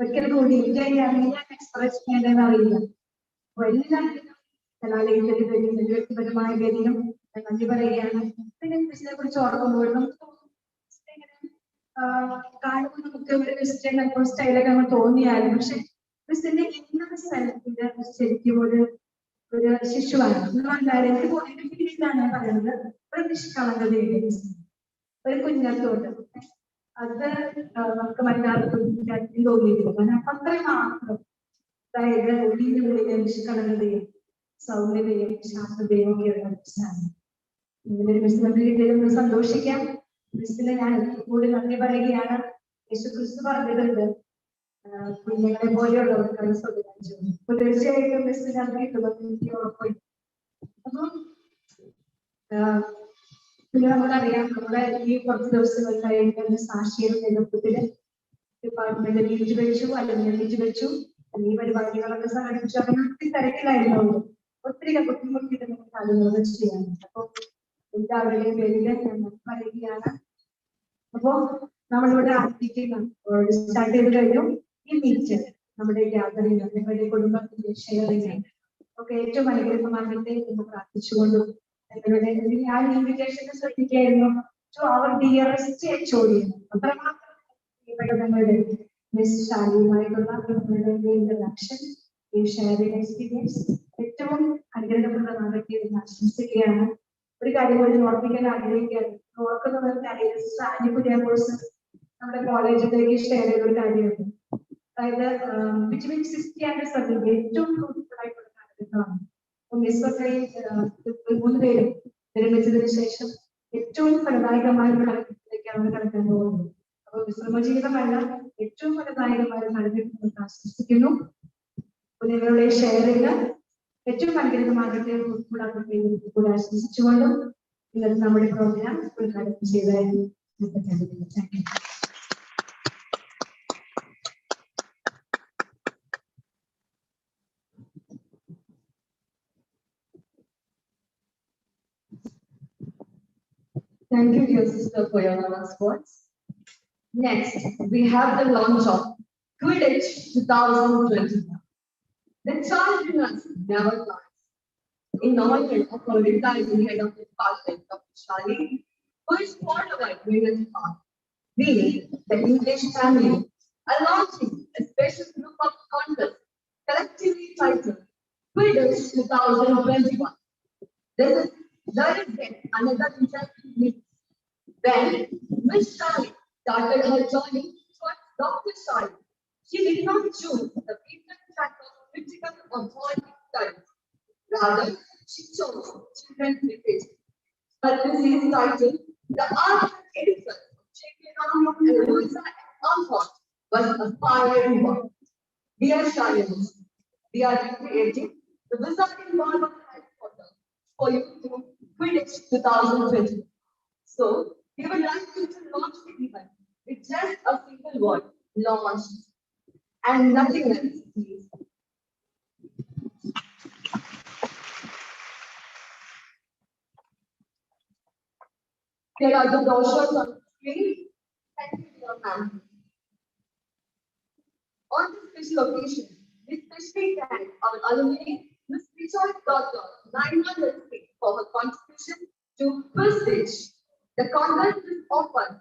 ഒരിക്കൽ കൂടി ഞാൻ എക്സ്പ്രസ് ചെയ്യേണ്ടതെന്ന് അറിയില്ല. അപ്പൊ എല്ലാവരും കലാലയത്തിൽ വ്യക്തിപരമായ വേദിയും നന്ദി പറയുകയാണ്. പിന്നെ മിസ്സിനെ കുറിച്ച് ഓർക്കുമ്പോഴും കാണുമ്പോൾ നമുക്ക് ഒരു ക്രിസ്ത്യൻ സ്റ്റൈലൊക്കെ നമ്മൾ തോന്നിയാലും പക്ഷെ ക്രിസ്ത്യന്റെ ഇന്നത്തെ സ്ഥലത്തിന്റെ ശരിക്കും ഒരു ശിശുവാണ്. എനിക്ക് തോന്നിയിട്ടാണ് ഞാൻ പറയുന്നത്. ഒരു നിഷ്കളങ്കതയുടെ ഒരു കുഞ്ഞത്തോട്ട് അത് നമുക്ക് മറ്റാർക്കും തോന്നിയിട്ടില്ല. കാരണം അത്രയും മാത്രം അതായത് ഉള്ളിന്റെ നിഷ്കളങ്കതയും സൗമ്യതയും ശാന്തതയും ഒക്കെയുള്ള മിസ്സാണ്. ഇങ്ങനൊരു മിസ് നമുക്ക് കിട്ടിയതിൽ സന്തോഷിക്കാം. മിസ്സിന് ഞാൻ കൂടി നന്ദി പറയുകയാണ്. യേശു ക്രിസ്തു പറഞ്ഞിട്ടുണ്ട് കുഞ്ഞുങ്ങളെ പോലെയുള്ളവർക്കാണ് സ്വന്തം. അപ്പൊ തീർച്ചയായിട്ടും മിസ്സിന് നൽകിയിട്ടുള്ളത് എനിക്ക് ഉറപ്പായി. അപ്പൊ പിന്നെ നമുക്കറിയാം നമ്മുടെ ഈ കുറച്ച് ദിവസങ്ങളിലായിട്ട് സാക്ഷിയുടെ നേതൃത്വത്തില് ഡിപ്പാർട്ട്മെന്റ് ലീവ് വെച്ചു, അല്ലെങ്കിൽ ലീവ് വെച്ചു, ഈ പരിപാടികളൊക്കെ സംഘടിപ്പിച്ചു. അങ്ങനെ ഒത്തിരി തിരക്കിലായിരുന്നു. ഒത്തിരി ബുദ്ധിമുട്ടിയിട്ട് നമുക്ക് കാര്യങ്ങളൊക്കെ ചെയ്യാൻ. അപ്പൊ എല്ലാവരുടെയും പേരിൽ ഞാൻ പറയുകയാണ്. അപ്പോ നമ്മളിവിടെ ആരംഭിക്കുന്ന സ്റ്റാർട്ട് ചെയ്ത് കഴിഞ്ഞു. ഈ മീറ്റ് നമ്മുടെ ഗ്യാതറിംഗ് നിങ്ങളുടെ കുടുംബത്തിന്റെ ഷെയറിംഗ് ഒക്കെ ഏറ്റവും അനുഗ്രഹമാകട്ടെ എന്ന് പ്രാർത്ഥിച്ചുകൊണ്ടും നിങ്ങളുടെ ഞാൻ ഇൻവിറ്റേഷനെ ശ്രദ്ധിക്കായിരുന്നു. ടു അവർ ഡിയറസ്റ്റ് HOD അത്രമാത്രം നിങ്ങളുടെ മിസ് ഷാലിയുമായിട്ടുള്ള നിങ്ങളുടെ ഇന്ററാക്ഷൻ, ഈ ഷെയറിംഗ് എക്സ്പീരിയൻസ് ഏറ്റവും അനുഗ്രഹപ്രദമാകട്ടെ എന്ന് ആശംസിക്കുകയാണ്. ഒരു കാര്യം കൂടി ഓർമ്മിക്കാൻ ആഗ്രഹിക്കുകയാണ്. ഓർക്കുന്നവർ കോഴ്സ് നമ്മുടെ കോളേജിലേക്ക് ഷെയർ ചെയ്ത ഒരു കാര്യമുണ്ട്. അതായത് ബിറ്റ്വീൻ 60 and 70 ഏറ്റവും ഫ്രൂട്ട്ഫുൾ ആയിട്ടുള്ള കാര്യങ്ങളാണ്. മിസ്സൊക്കെ 3 പേരും വിരമിച്ചതിന് ശേഷം ഏറ്റവും ഫലദായകമായ ഒരു കാലഘട്ടത്തിലേക്കാണ് അവർ കടക്കാൻ പോകുന്നത്. അപ്പോൾ വിശ്രമ ജീവിതമല്ല, ഏറ്റവും ഫലദായകമായ ഒരു കാലഘട്ടം ആശംസിക്കുന്നു. നിങ്ങളുടെ ഷെയറിങ് ഏറ്റവും അനുഗ്രഹമാകട്ടെ, ഫ്രൂട്ട്ഫുൾ കൂടെ ആശംസിച്ചുകൊണ്ടും ഇന്നത്തെ നമ്മുടെ പ്രോഗ്രാം ഉദ്ഘാടനം ചെയ്തായിരുന്നു. Thank you, dear sister, for your last words. Next, we have the launch of Quidditch 2021. The child in us never dies. In honor of our retiring head of the department, Dr. Shali, who is qualified to win his part, we, the English family, are launching a special group of contest collectively titled Quidditch 2021. There is yet another interesting news. When Miss Shali started her journey towards Dr. Shali, she did not choose the frequent track of critical or poetic studies. Rather, she chose children's literature. Her disease title, The Art of Edison, J.K. Rowling and Louisa Anthappan, was a fiery one. Dear Shalians, we are recreating the wizarding world of Harry Potter for you through Quidditch 2020. So, we would like you to launch the event with just a single word, launch, and nothing else, please. Here are the brochures on the screen. Thank you, dear ma'am. On this special occasion, we especially thank our alumni, Ms. Rejoice Doctor 906 for her contribution to Quidditch. The contest is open.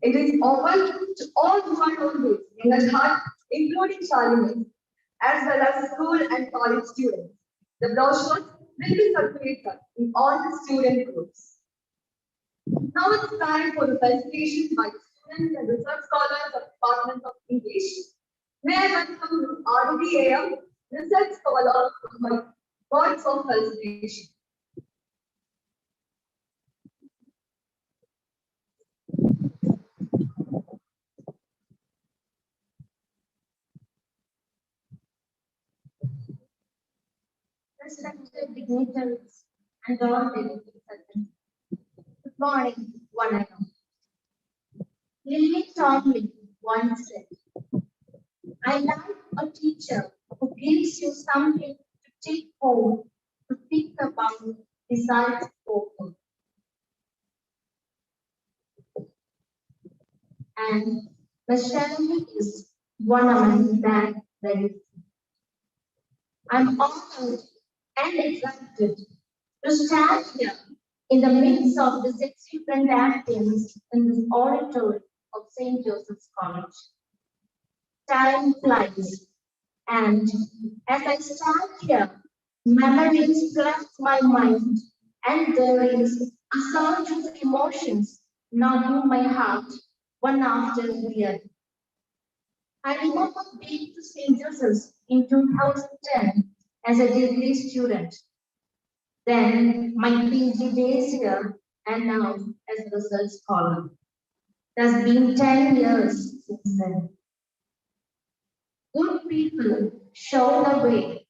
It is open to all who are always in at heart, including Shali, as well as school and college students. The brochures will be circulated in all the student groups. Now it's time for the presentation by the students and research scholars of the Department of English. May I welcome Ms. RDAM, research scholar, for her words of presentation. dignitaries, and all delegates attended. Good morning, one and all. Lily Tomlin once said, I like a teacher who gives you something to take home to think about besides homework. And Miss Shali is one among that very few. I'm honored and excited to stand here in the midst of this exuberant ambience in this auditorium of St. Joseph's College. Time flies, and as I stand here, memories flood my mind, and there is a surge of emotions gnawing my heart, one after the other. I remember being to St. Joseph's in 2010 as a degree student, then my PG days here, and now as a research scholar. It has been 10 years since then. Good people show the way.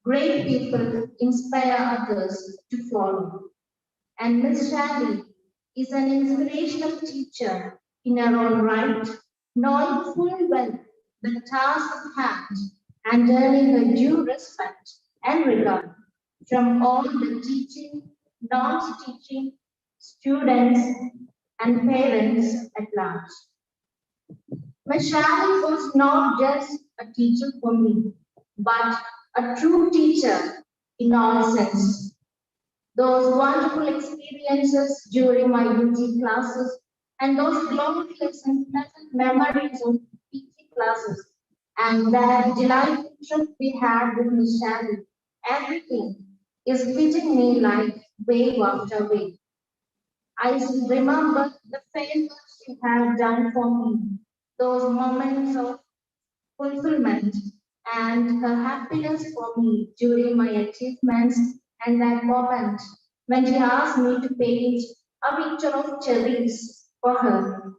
Great people inspire others to follow. And Miss Shali is an inspirational teacher in her own right, knowing full well the task at hand and earning her due respect and regard from all the teaching, non-teaching students and parents at large. Miss Shali was not just a teacher for me, but a true teacher in all sense. Those wonderful experiences during my UG classes and those glorious and pleasant memories of PT classes and that delightful trip we had with Miss Shali, everything is hitting me like wave after wave. I remember the favors she had done for me, those moments of fulfillment and her happiness for me during my achievements, and that moment when she asked me to paint a picture of cherries for her,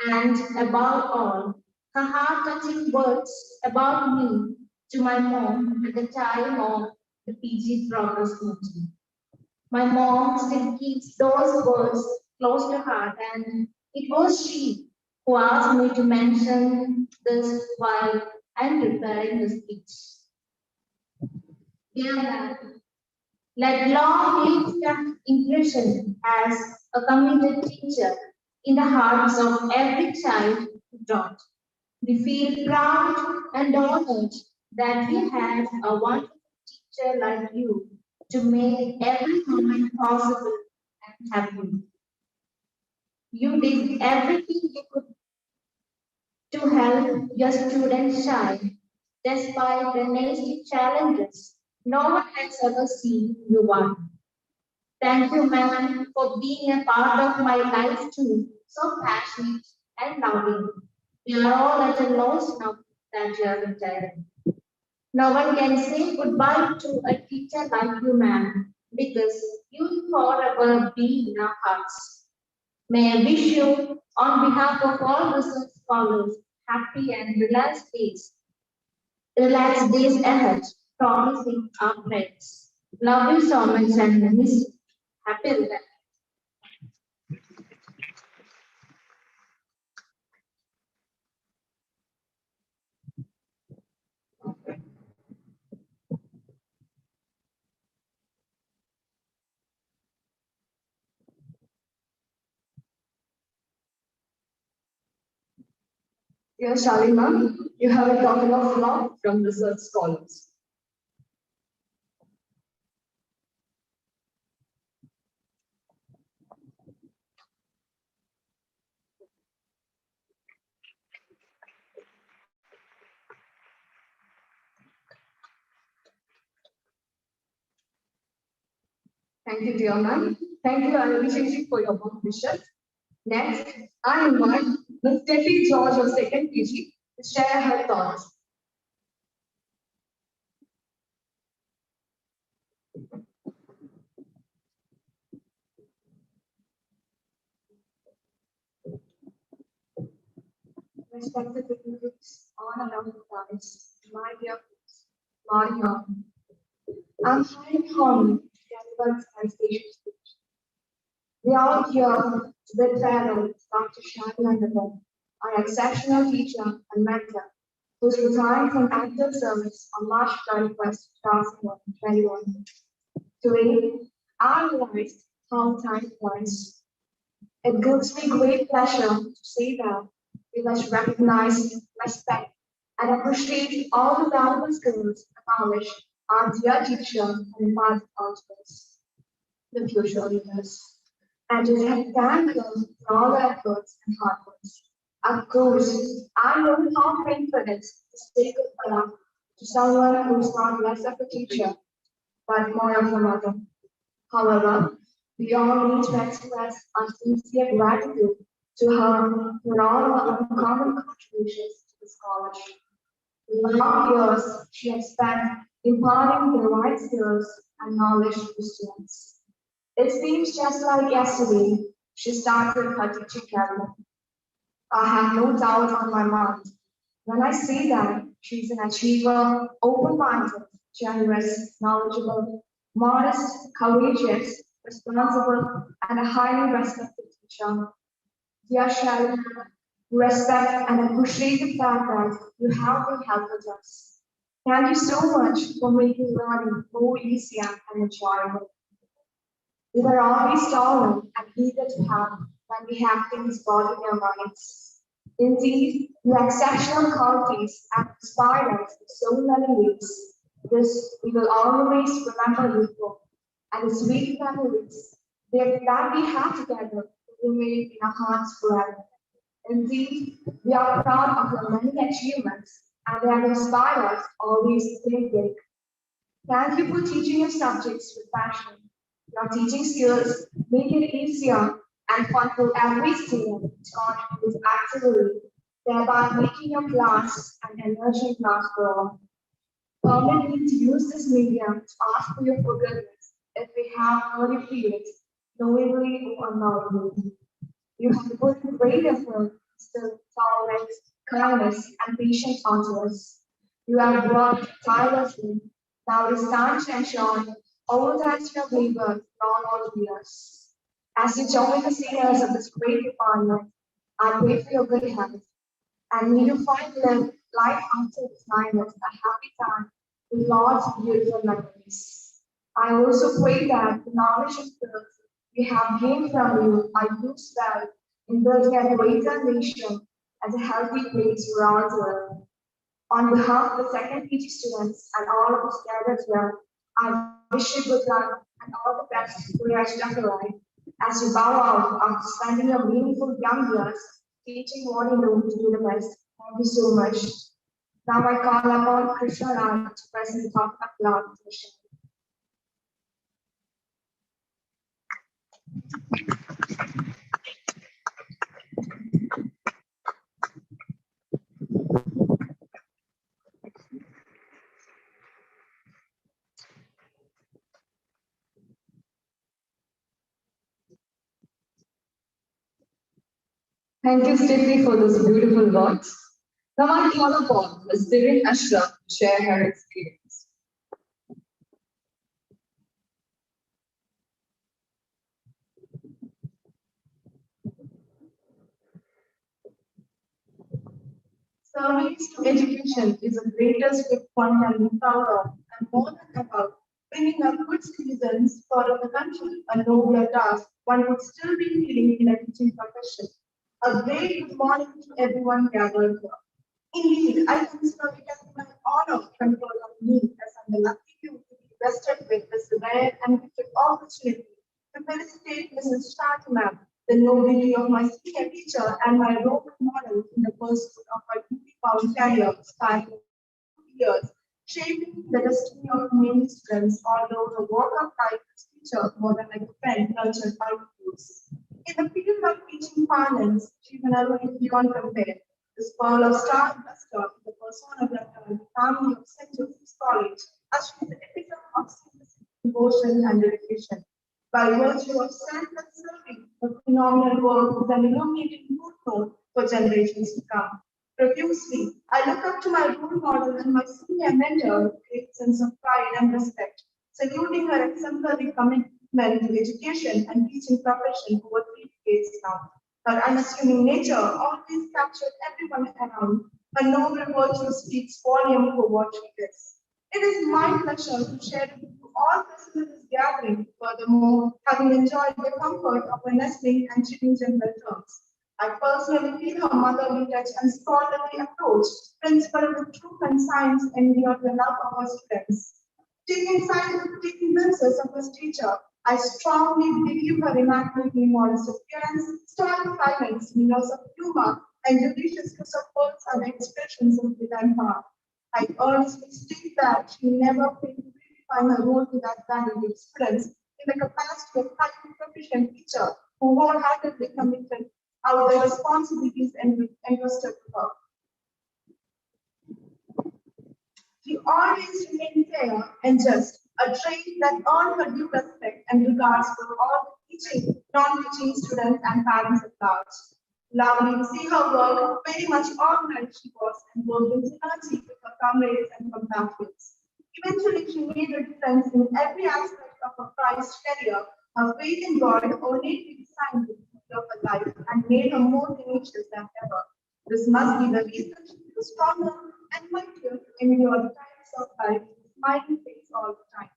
and above all, her heart-touching words about me to my mom at the time of the PG progress meeting. My mom still keeps those words close to heart, and it was she who asked me to mention this while I'm preparing the speech. Dear Madam, let long live the impression as a committed teacher in the hearts of every child who taught. We feel proud and honored that we have a wonderful teacher like you to make every moment possible and happy. You did everything you could to help your students shine, despite the nasty challenges no one has ever seen you won. Thank you, ma'am, for being a part of my life too, so passionate and loving. We are all at a loss now that you are retiring. No one can say goodbye to a teacher like you, ma'am, because you will forever be in our hearts. May I wish you, on behalf of all research scholars, happy and relaxed days ahead, promising our friends. Love you so much and miss you. Happy retirement. Dear Shali ma'am, you have a token of love from research scholars. Thank you, dear ma'am. Thank you, Irinjalakuda, for your warm wishes. Next, I invite Ms. Steffi George of 2nd PG to share her thoughts. Respected dignitaries, on and off the college, my dear friends, morning all. I'm highly honored experts and station speech. We are here to bid farewell to Dr. Shali Anthappan, our exceptional teacher and mentor, who's retiring from active service on March 31st, 2021. Today, I realized how time flies. It gives me great pleasure to say that we must recognize, respect, and appreciate all the valuable skills and knowledge our dear teacher imparted to us, the future leaders, and to thank them for all their efforts and hard work. Of course, I know how painful it is to say goodbye to someone who is not less of a teacher, but more of a mother. However, we all need to express our sincere gratitude to her for all her uncommon contributions to this college. In long years, she has spent imparting the right skills and knowledge to the students. It seems just like yesterday she started her teaching career. I have no doubt on my mind when I say that she's an achiever, open-minded, generous, knowledgeable, modest, courageous, responsible, and a highly respected teacher. Dear Shali, we respect and appreciate the fact that you have been helping us. Thank you so much for making learning more easier and enjoyable. We were always tolerant and eager to help when we have things bothering our minds. Indeed, your exceptional qualities have inspired us in so many ways. This we will always remember you for, and the sweet memories that we have together will remain in our hearts forever. Indeed, we are proud of your many achievements, and they have inspired us always to think big. Thank you for teaching your subjects with passion. Your teaching skills make it easier and fun for every student to contribute actively, thereby making your class an enriching class for all. Permit me to use this medium to ask for your forgiveness if we have hurt your feelings, knowingly or unknowingly. You have put great effort, still tolerance, kindness, and patience onto us. You have worked tirelessly. Now it is time to ensure all that you have labored for all years. As you join the seniors of this great department, I pray for your good health, and may you find life after retirement a happy time with lots of beautiful memories. I also pray that the knowledge and skills we have gained from you are used well in building a greater nation as a healthy place around the world. On behalf of the second PG students and all of us gathered here, I wish you good luck and all the best for your rest of your life as you bow out after spending your meaningful young years teaching what you know to do the best. Thank you so much. Now I call upon Krishna Raj to present the talk of love to Shali. Thank you, Steffi, for those beautiful words. Now I call upon Ms. Dirin Ashraf to share her experience. Service to education is the greatest gift one can be proud of, and more than about bringing up good citizens for the country, a nobler task one would still be feeling in a teaching profession. A very good morning to everyone gathered here. Indeed, I consider it as an honor conferred on me as I'm the lucky few to be vested with this rare and gifted opportunity to felicitate Mrs. Shali ma'am, the nobility of my senior teacher and my role model in the pursuit of my duty-bound career spanning years, shaping the destiny of many students, although the work of life as teacher more than like a friend nurtured by youth. In the field of teaching parlance, she is an element beyond compare. This pearl of star investor is the persona that the family of St. Joseph's College, as she is the epitome of simplicity, devotion, and dedication. By virtue of selfless serving, the phenomenal work is an illuminating footnote for generations to come. Profusely, I look up to my role model and my senior mentor with great sense of pride and respect. saluting her exemplary commitment to education and teaching profession over 3 decades now. Her unassuming nature always captured everyone around. Her noble virtue speaks volume for what she is. It is my pleasure to share with you all present in this gathering. Furthermore, having enjoyed the comfort of her nestling and chilling gentle terms, I personally feel her motherly touch and scholarly approach, principled with truth and science, endured the love of her students. Taking glimpses of his teacher, I strongly believe her immaculately modest appearance, stern silence, mirrors of humor, and judicious use of words and expressions of divine heart. I earnestly state that she never failed to redefine her role to that valued students in the capacity of highly proficient teacher who wholeheartedly committed out the responsibilities entrusted to her. She always remained fair and just, a trait that earned her due respect and regards for all teaching, non-teaching students and parents at large. Lovely to see her work, very much organized she was and worked in synergy with her comrades and compatriots. Eventually, she made a difference in every aspect of her prized career. Her faith in God ornately designed the future of her life and made her more tenacious than ever. This must be the reason she was stronger and mightier in your times of life, smiling face all the time.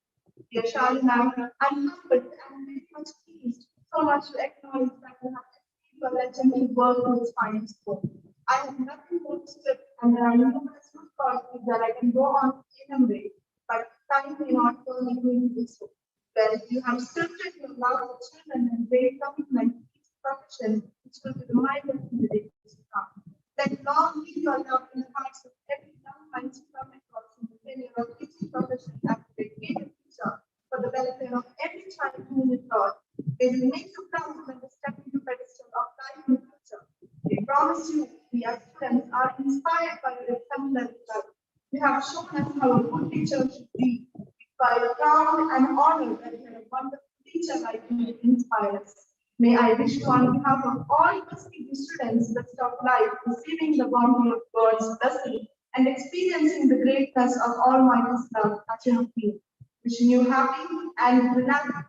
Dear Shali ma'am, I'm humbled and very much pleased so much to acknowledge that you have achieved your legendary work to its finest form. I have nothing more to say, and there are numerous good qualities that I can go on enumerate, but time may not permit me to do so. Well, you have scripted your love for children and great commitment to each profession, which will be reminded in the days to come. Let long be your love in the hearts of every young mind to come across in the tenure of teaching profession as a dedicated teacher for the welfare of every child whom you taught. They will make you proud when they step into the pedestal of life in the future. They promise you, we as students are inspired by your exemplary life. You have shown us how a good teacher should be. We are proud and honored that you are a wonderful teacher like you inspire us. May I wish you on behalf of all prestigious students the best of life, receiving the bounty of God's blessing and experiencing the greatness of Almighty's love that you have been. Wishing you happy and relaxed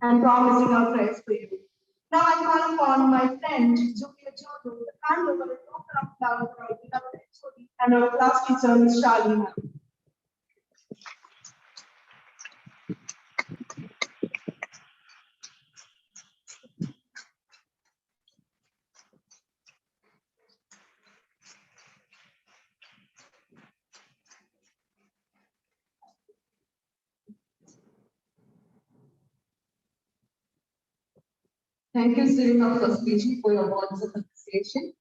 and promising our prayers for you. Now I call upon my friend Julia Jodu to hand over the token of love for our beloved HOD and our class teacher, Ms. Shali ma'am. Thank you, Srinath, for speaking for your words of appreciation.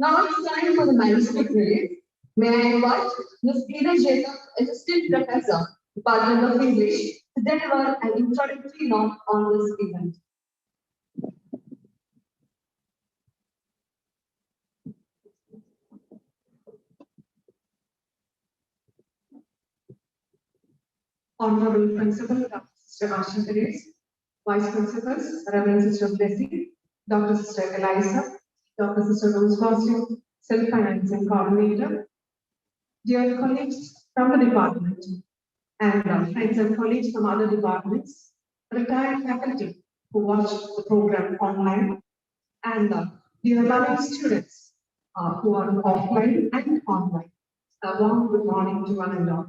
Now it's time for the manuscript release. May I invite Ms. Irinjalakuda, Assistant Professor, Department of English, to deliver an introductory note on this event. Honorable Principal, Dr. Sister Asha Perez, Vice Principals, Reverend Sister Blessing, Dr. Sister Eliza, Dr. Sister Rose Costume, Self-Financing Coordinator, dear colleagues from the department, and friends and colleagues from other departments, retired faculty who watch the program online, and dear loving students who are offline and online. A warm good morning to one and all.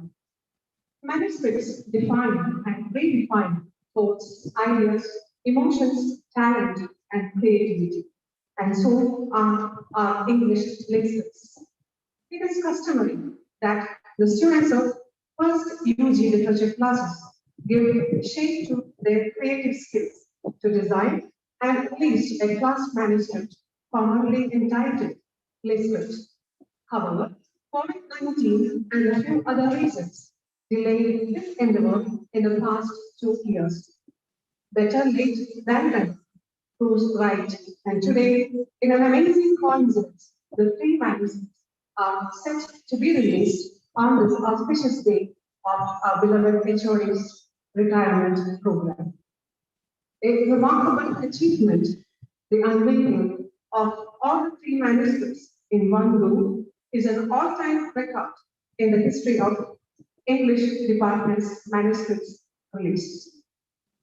Manuscripts define and redefine thoughts, ideas, emotions, talent, and creativity. And so are our English lessons. It is customary that the students of first UG literature classes give shape to their creative skills to design and release a class manuscript commonly entitled Placement. However, COVID-19 and a few other reasons delayed this endeavor in the past 2 years. Better late than never proves right, and today, in an amazing coincidence, the 3 manuscripts are set to be released on this auspicious day of our beloved HOD's retirement program. A remarkable achievement, the unveiling of all 3 manuscripts in one go, is an all-time record in the history of English department's manuscripts released.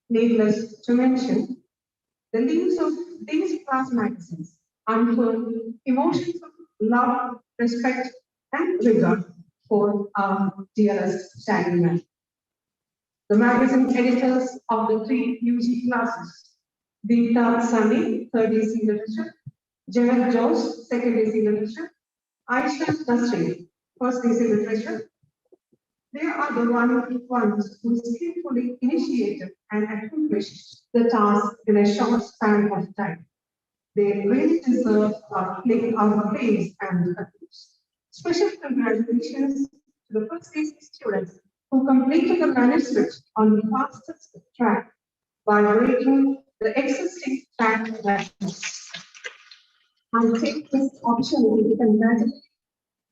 Needless to mention, the leaves of these class magazines unfurl emotions of love, respect, and regard for our dearest Shali. The magazine editors of the three UG classes, Deepta Sami, third AC Literature, Jared Jones, second AC Literature, Aisha Nasri, first AC Literature. They are the ones who skillfully initiated and accomplished the task in a short span of time. They really deserve our praise and applause. Special congratulations to the first AC students who completed the manuscript on the fastest track by breaking the existing track records. I take this opportunity to congratulate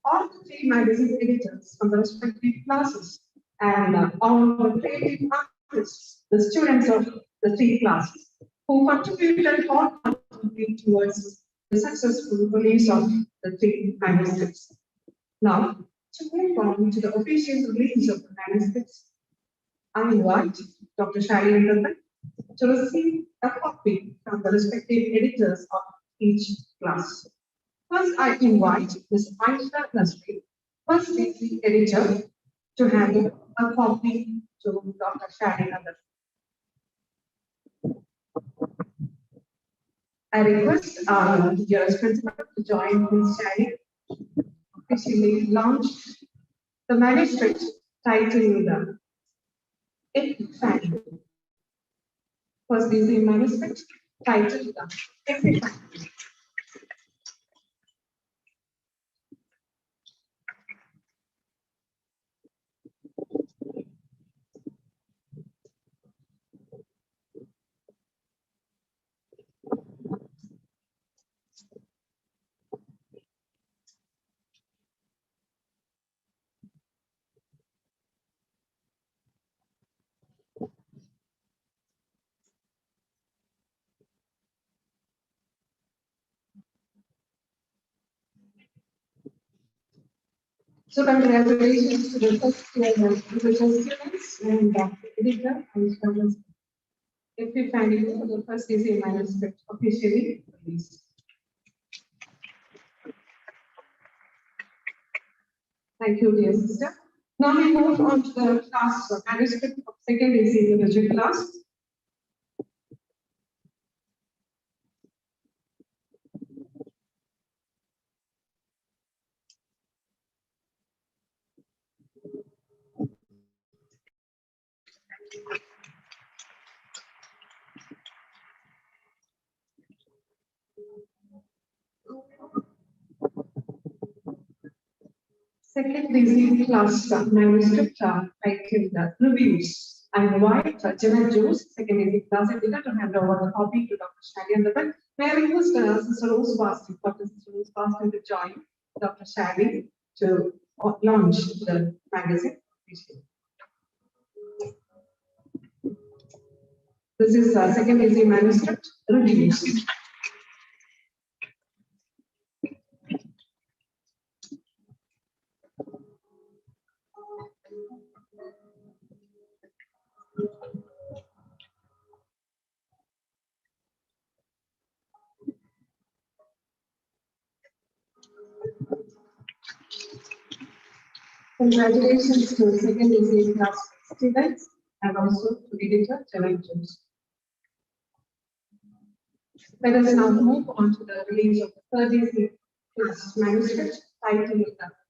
all the three magazine editors from the respective classes and all the creative artists, the students of the three classes, who contributed wholeheartedly towards the successful release of the three manuscripts. Now, to move on to the official release of the manuscripts, I invite Dr. Shali Anthappan to receive a copy from the respective editors of each class. First, I invite Ms. Aisha Nasri, first DC editor, to hand a copy to Dr. Shali Anthappan. I request our dearest principal to join Ms. Shali officially launch the manuscript titled Epiphany. First DC manuscript titled Epiphany. So congratulations to the first year students and editor and students. Epiphany for the first DC manuscript officially released. Thank you, dear sister. Now we move on to the class manuscript of second AC literature class. Second DC class manuscript titled Reviews. I invite Janet Jones, second DC class editor, to hand over the copy to Dr. Shali Anthappan. May I request Sister Rose Basti, Dr. Sister Rose Basti, to join Dr. Shali to launch the magazine. This is second DC manuscript Reviews. Congratulations to second AC class students and also to editor Janet Jones. Let us now move on to the release of the third AC class manuscript titled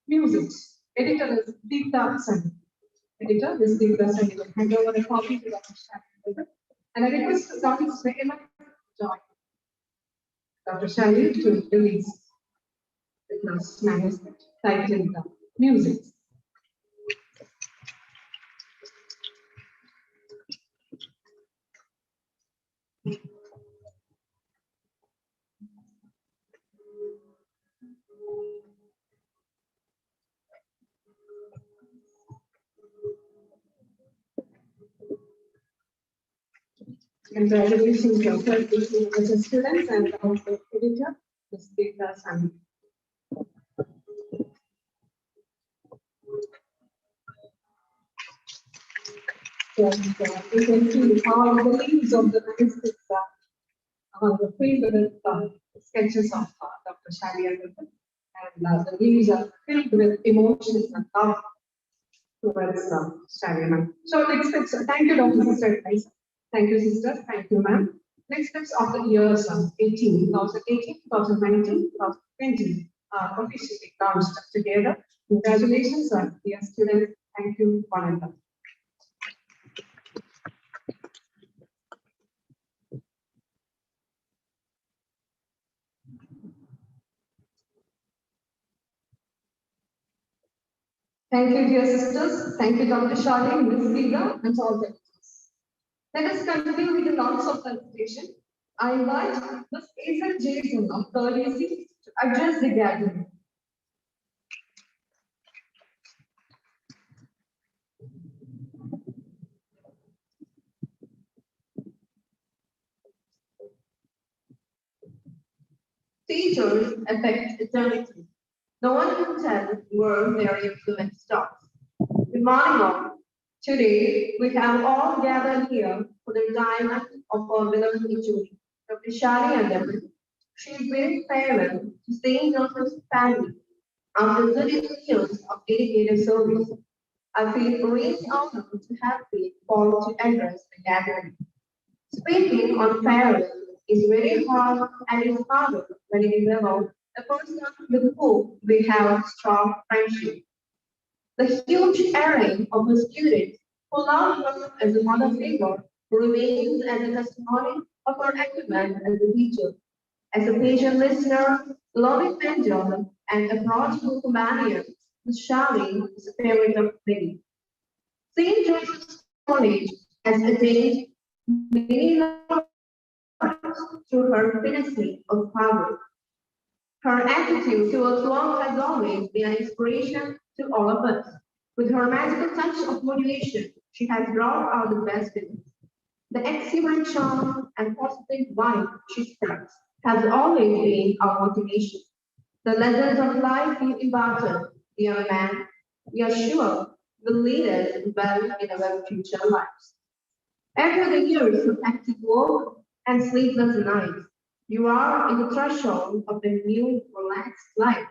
Music. Editor is Deepta Sami. Editor is Deepta Sami. Will hand over the copy to Dr. Shali. And I request Dr. Swayla to join Dr. Shali to release the class manuscript titled Music. Congratulations to the students and also editor, Ms. Deepta Sami. You can see all the leaves of the manuscript are the favorite sketches of Dr. Shali Anthappan. And the leaves are filled with emotions and love towards Shali ma'am. So next steps, thank you, Dr. Sister Raisa. Thank you, sisters. Thank you, ma'am. Next steps of the years 2018, 2019, 2020 are officially launched together. Congratulations, dear students. Thank you, one and all. Thank you, dear sisters. Thank you, Dr. Shali, Ms. Vida, and all the teachers. Let us continue with the notes of presentation. I invite Ms. Asa Jason of third AC to address the gathering. Teachers affect eternity. No one can tell where their influence starts. Good morning, all. Today, we have all gathered here for the retirement of our beloved teacher, Dr. Shali Anthappan. She is bidding farewell to St. Joseph's family after 32 years of dedicated service. I feel really honored to have been called to address the gathering. Speaking on farewell is very hard and is harder when it is about a person with whom we have strong friendship. The huge array of the students who love her as a mother figure remains as a testimony of her acumen as a teacher, as a patient listener, loving mentor, and approachable companion. Miss Shali is a favorite of many. St. Joseph's College has attained many laureates through her finesse of power. Her attitude towards love has always been an inspiration to all of us. With her magical touch of motivation, she has brought out the best in us. The exuberant charm and positive vibe she spreads has always been our motivation. The lessons of life you imparted, dear man, we are sure will lead us well in our future lives. After the years of active work and sleepless nights, you are in the threshold of a new, relaxed life.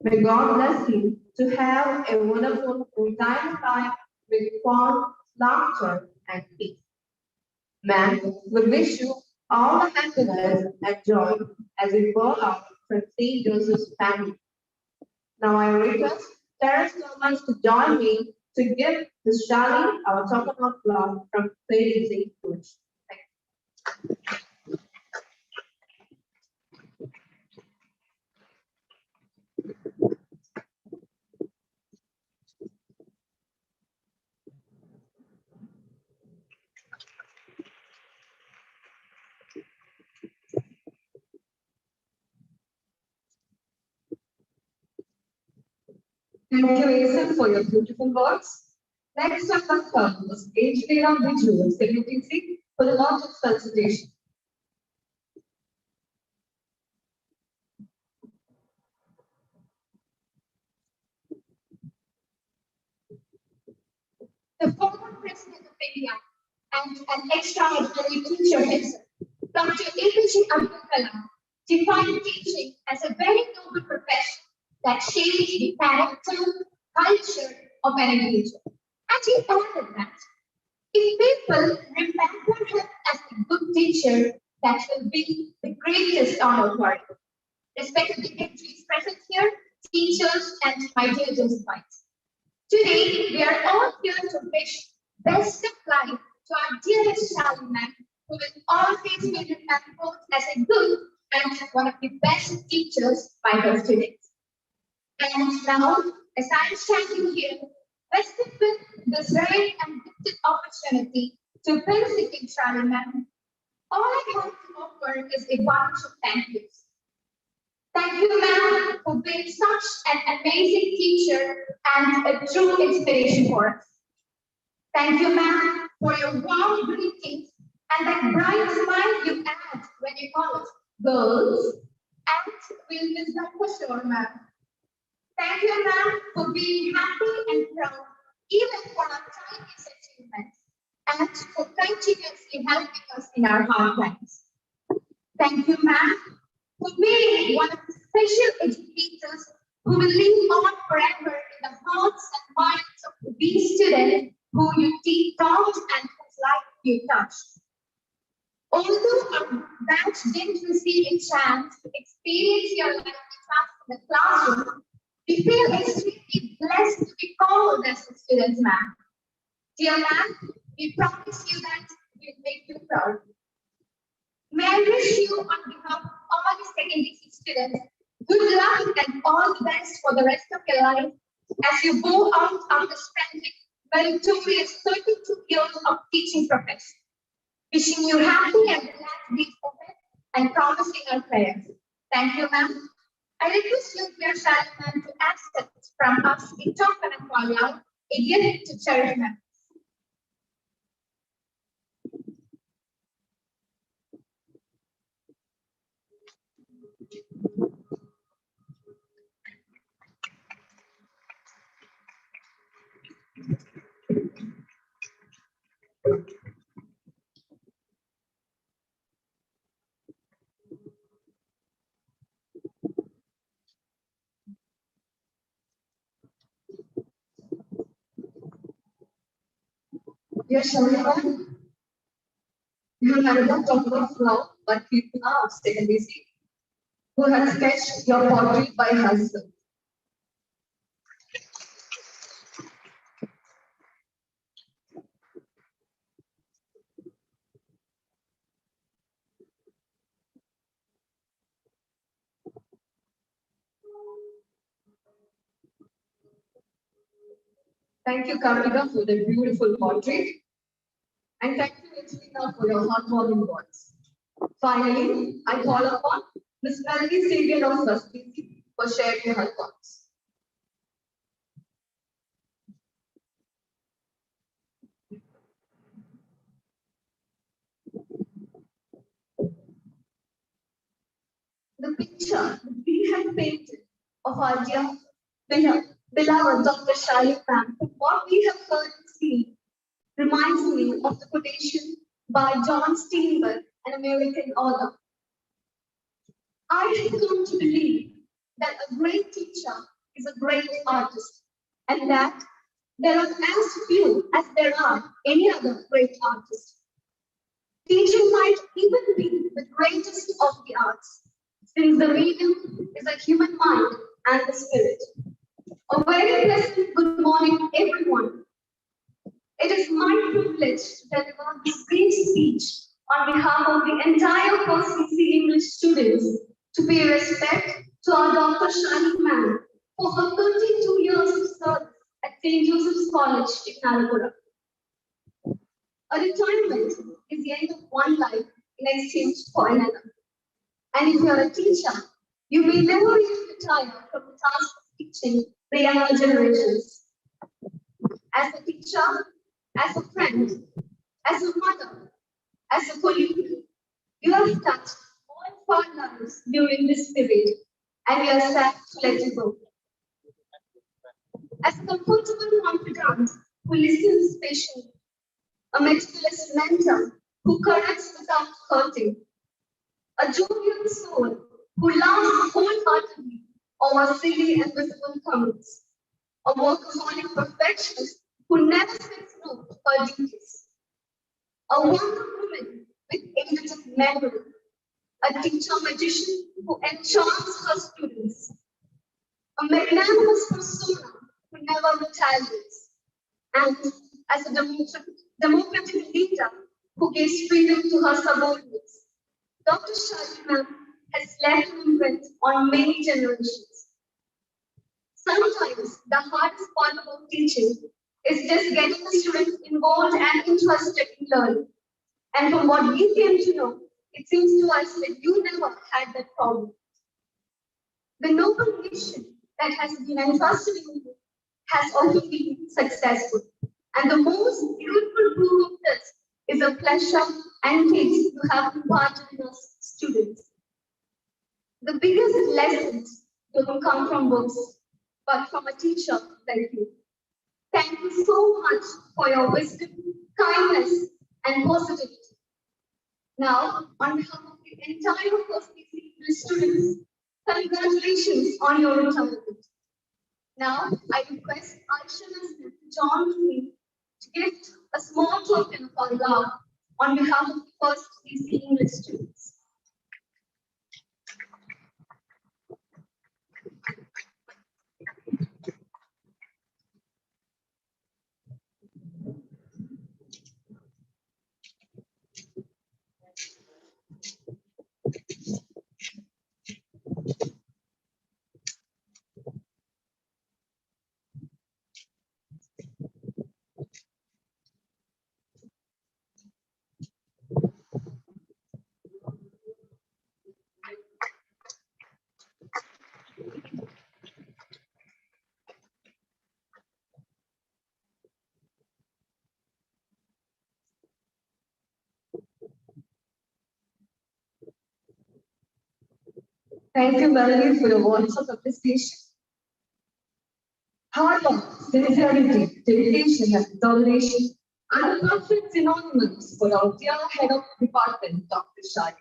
May God bless you to have a wonderful retirement time with fun, laughter, and peace. Ma'am, we wish you all the happiness and joy as you go out from St. Joseph's family. Now I request Terrace Thomas to join me to give Ms. Shali our token of love from St. Joseph's. Thank you, Asen, for your beautiful words. Next up comes Angelina Visual, Secretary for the launch of solicitation. The former president of India and an extraordinary teacher himself, Dr. Irinjalakuda, defined teaching as a very noble profession that shapes the character, culture of an individual. And he added that if people remember him as a good teacher, that will be the greatest honor for him. Respected dignitaries present here, teachers, and my dear gentlemen. Today, we are all here to wish best of luck to our dearest Shali ma'am, who will always be remembered as a good and one of the best teachers by her students. And now, as I am standing here, vested with this rare and gifted opportunity to felicitate Shali ma'am, all I have to offer is a bunch of thank yous. Thank you, ma'am, for being such an amazing teacher and a true inspiration for us. Thank you, ma'am, for your warm greetings and that bright smile you add when you call us girls. And we'll miss that for sure, ma'am. Thank you, ma'am, for being happy and proud, even for our tiniest achievements. and for continuously helping us in our hard times. Thank you, ma'am, for being one of the special educators who will live on forever in the hearts and minds of these students who you taught and whose life you touched. Although our batch didn't receive a chance to experience your life in the classroom, we feel extremely blessed to be called as a student, ma'am. Dear ma'am, we promise you that we'll make you proud. May I wish you on behalf of all the secondary students good luck and all the best for the rest of your life as you go out after spending meritorious 32 years of teaching profession. Wishing you happy and relaxed weeks ahead and promising our prayers. Thank you, ma'am. I request you, dear Shali, ma'am, to accept from us a token of our love, a gift to cherish memories. Dear Shali, ma'am, you have a lot of love, but people are secondary school who has sketched your portrait by herself. Thank you, Karnika, for the beautiful portrait. And thank you, Angelina, for your heartwarming words. Finally, I call upon Ms. Melody Savior of First BC for sharing her thoughts. The picture that we have painted of our dear beloved Dr. Shali ma'am, what we have heard and seen, reminds me of the quotation by John Steinbeck, an American author. I have come to believe that a great teacher is a great artist, and that there are as few as there are any other great artist. Teaching might even be the greatest of the arts, since the medium is a human mind and the spirit. A very pleasant good morning, everyone. It is my privilege to deliver this brief speech on behalf of the entire First BC English students to pay respect to our Dr. Shali ma'am for her 32 years of service at St. Joseph's College in Irinjalakuda. A retirement is the end of one life in exchange for another. And if you're a teacher, you may never really retire from the task of teaching the younger generations. As a teacher, as a friend, as a mother, as a colleague, you have touched all of our lives during this period, and we are sad to let you go. As a comfortable confidant who listens patiently, a meticulous mentor who corrects without hurting, a jovial soul who laughs wholeheartedly over silly and visible comments, a workaholic perfectionist who never says no to her duties, a wonder woman with infinite memory, a teacher magician who enchants her students, a magnanimous persona who never retaliates, and as a democratic leader who gives freedom to her subordinates, Dr. Shali ma'am has left an imprint on many generations. Sometimes the hardest part about teaching is just getting the students involved and interested in learning. And from what we came to know, it seems to us that you never had that problem. The noble mission that has been entrusted in you has often been successful. And the most beautiful proof of this is a pleasure and taste you have imparted in us students. The biggest lessons don't come from books, but from a teacher like you. Thank you so much for your wisdom, kindness, and positivity. Now, on behalf of the entire first English students, congratulations on your retirement. Now, I request Aisha to join me to give a small token of our love on behalf of the first BC English students. Thank you, Melanie, for your words of appreciation. Hard work, sincerity, dedication, and determination are the perfect synonyms for our dear head of department, Dr. Shali.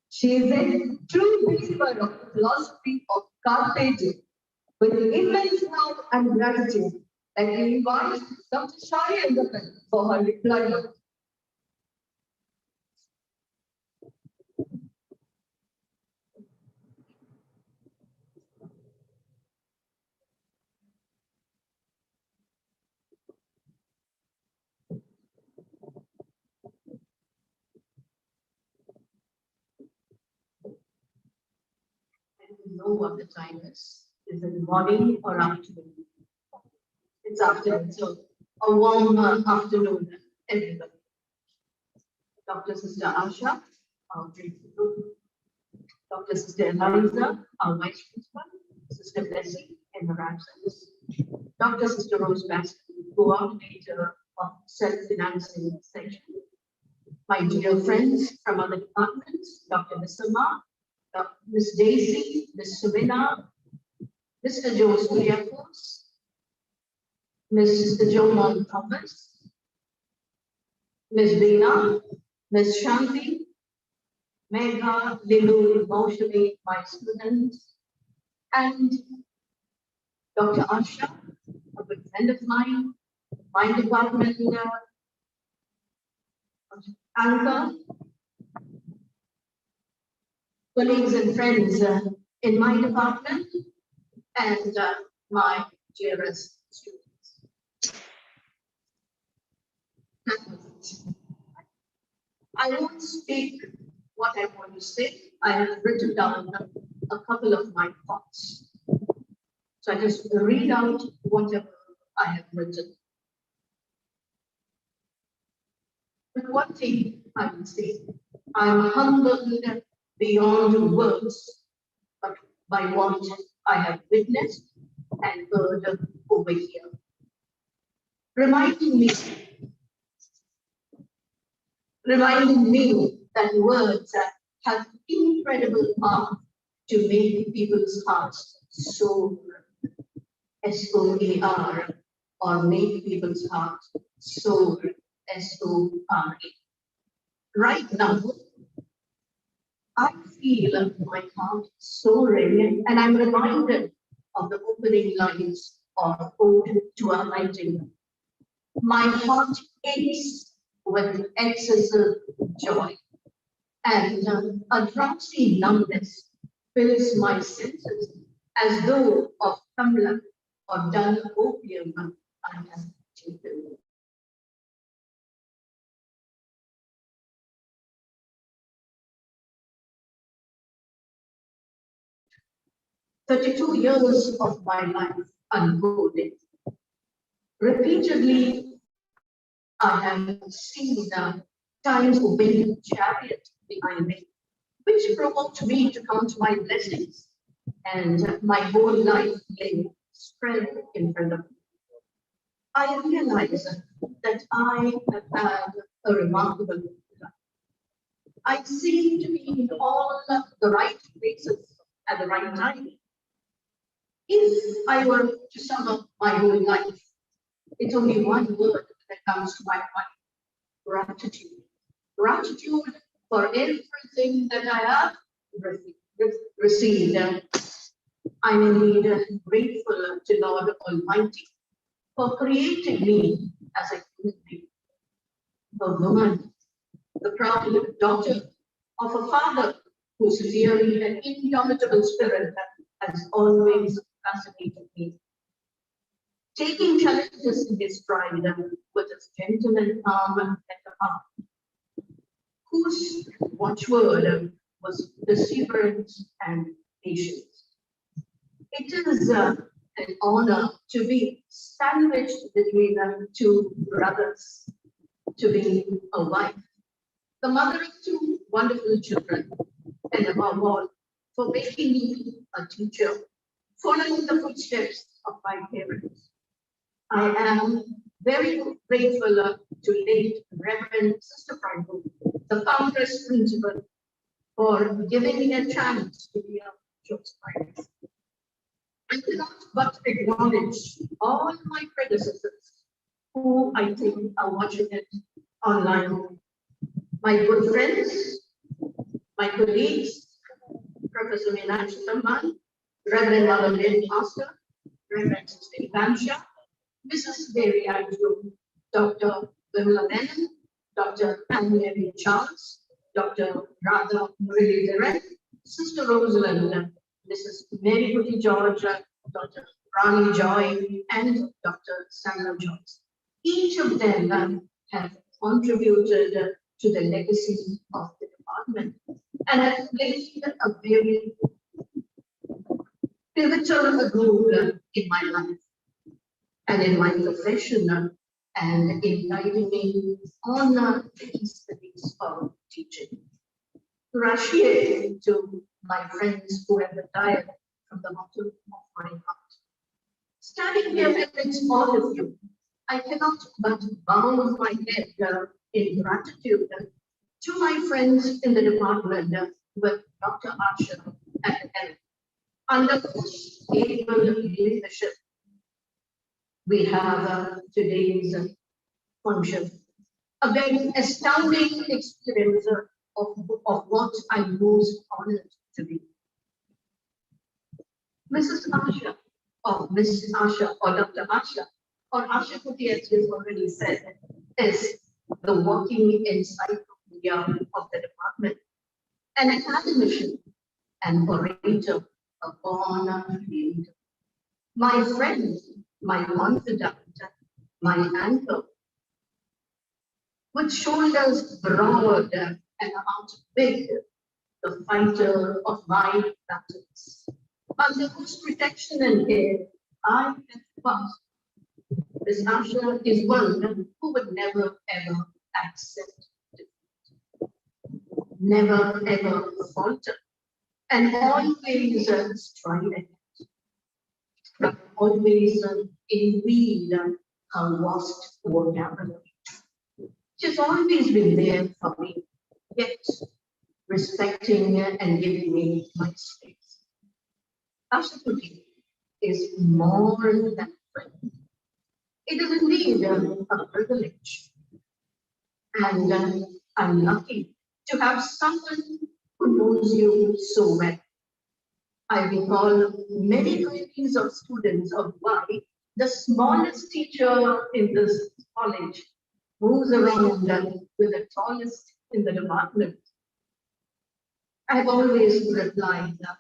She is a true believer of the philosophy of carpe diem, with immense love and gratitude that we invite Dr. Shali Anthappan for her deployment. Know what the time is. Is it morning or afternoon? It's afternoon, so a warm afternoon, everybody. Dr. Sister Asha, our principal. Dr. Sister Eliza, our vice principal. Sister Blessing, in her absence. Dr. Sister Rose Baskin, coordinator of self-financing section. My dear friends from other departments, Dr. Nisama, Miss Daisy, Miss Sabina, Mr. Joe Suriakos, Mr. Joe Mon Thomas, Miss Veena, Miss Shanti, Megha, Lilu, emotionally my students, and Dr. Asha, a good friend of mine, my department leader, Anka, colleagues and friends in my department, and my dearest students. I won't speak what I want to say. I have written down a couple of my thoughts. So I just read out whatever I have written. But one thing I will say, I'm humbled beyond words, but by what I have witnessed and heard over here. Reminding me that words have incredible power to make people's hearts soar, S-O-A-R, or make people's hearts soar, S-O-R-A. Right now, I feel my heart soaring, and I'm reminded of the opening lines of Ode to a Nightingale. My heart aches with excessive joy, and a drowsy numbness fills my senses as though of hemlock or dull opium I have taken. "32 years of my life unfolded. Repeatedly, I have seen times of wind chariot behind me, which provoked me to count my blessings, and my whole life lay spread in front of me. I realize that I have had a remarkable life. I seem to be in all the right places at the right time. If I were to sum up my whole life, it's only one word that comes to my mind: gratitude. Gratitude for everything that I have received. I'm indeed grateful to Lord Almighty for creating me as a human being, a woman, the proud daughter of a father whose fiery and indomitable spirit has always fascinated me. Taking challenges in his stride with his gentle and calm and heart, whose watchword was perseverance and patience. It is an honor to be sandwiched between two brothers, to be a wife, the mother of two wonderful children, and above all, for making me a teacher, following the footsteps of my parents. I am very grateful to late Reverend Sister Franco, the foundress principal, for giving me a chance to be a church priest. I cannot but acknowledge all my predecessors who I think are watching it online. My good friends, my colleagues, Professor Meenakshi Samman, Reverend Mother Lynn Pastor, Reverend Sister Ivansha, Mrs. Mary Andrew, Dr. Vimla Menon, Dr. Anne-Marie Charles, Dr. Radha Muralidharan, Sister Rosalind, Mrs. Mary Putty George, Dr. Rani Joy, and Dr. Samuel Joyce. Each of them have contributed to the legacy of the department and have played a very pivotal role in my life and in my profession and in guiding me on these studies of teaching. Gracias to my friends who have retired from the bottom of my heart. Standing here amidst all of you, I cannot but bow my head in gratitude to my friends in the department with Dr. Asha at the head, under whose able leadership we have today's function. A very astounding experience of what I'm most honored to be. Mrs. Asha, or Miss Asha, or Dr. Asha, or Asha Kuti, as you've already said, is the walking encyclopedia of the department, an academician, an orator, a born leader. My friend, my confidant, my anchor, with shoulders broad and heart big, the fighter of my battles, under whose protection and care I have passed. Miss Asha is one who would never ever accept defeat, never ever falter, and always strive ahead, always indeed her vast vocabulary. She's always been there for me, yet respecting and giving me my space. Asha Kuti is more than a friend. It is indeed a privilege. And I'm lucky to have someone who knows you so well. I recall many queries of students of why the smallest teacher in this college moves around with the tallest in the department. I have always replied that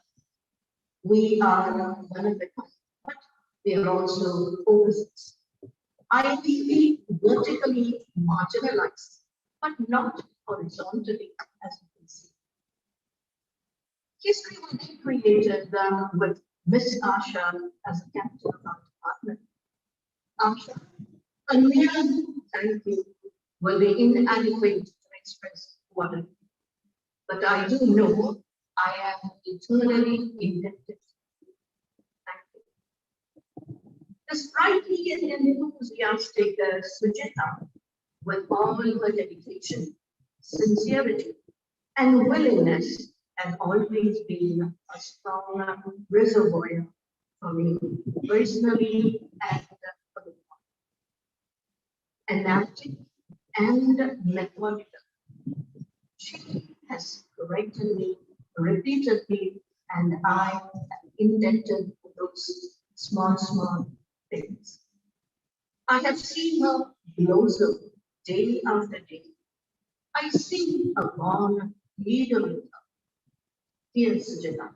we are one of a kind, but we are also opposites. Ideally, vertically marginalized, but not horizontally, as you can see. History will be created with Miss Asha as a captain of our department. Asha, a mere thank you will be inadequate to express what I feel. But I do know I am eternally indebted. Thank you. The sprightly and enthusiastic Sujita, with all her dedication, sincerity, and willingness, has always been a strong reservoir for me, personally and for the enacting and methodical. She has corrected me repeatedly, and I have indented those small things. I have seen her blossom day after day. I see a born leader with her. Dear Sujata,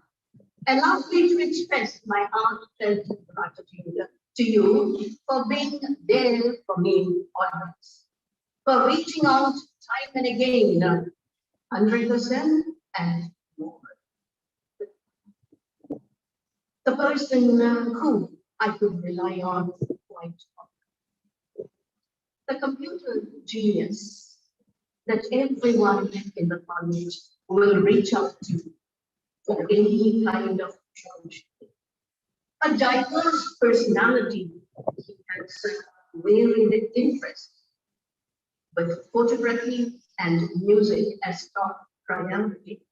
allow me to express my heartfelt gratitude to you for being there for me always, for reaching out time and again, 100% and more. The person who I could rely on quite often. The computer genius that everyone in the college will reach out to for any kind of challenge. A diverse personality, he has varied interests, with photography and music as top priority.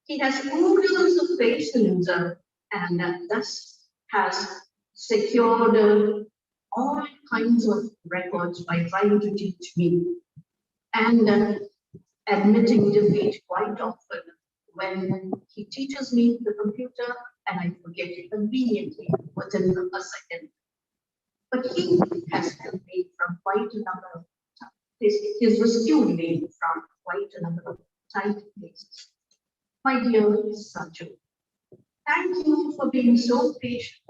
He has oodles of patience and thus has secured all kinds of records by trying to teach me and admitting defeat quite often when he teaches me the computer and I forget it conveniently within a second. But he has helped me from quite a number of times. He's rescued me from quite a number of tight places. My dear Sanju, thank you for being so patient,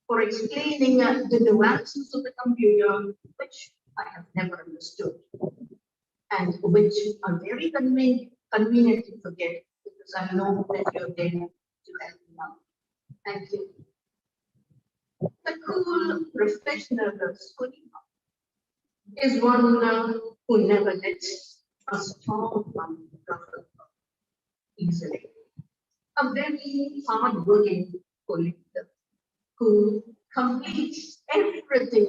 for explaining the nuances of the computer, which I have never understood, and which are very convenient to forget because I know that you're there to help me out. Thank you. The cool professional Sunima is one who never lets a strong one ruffle easily. A very hard-working colleague who completes everything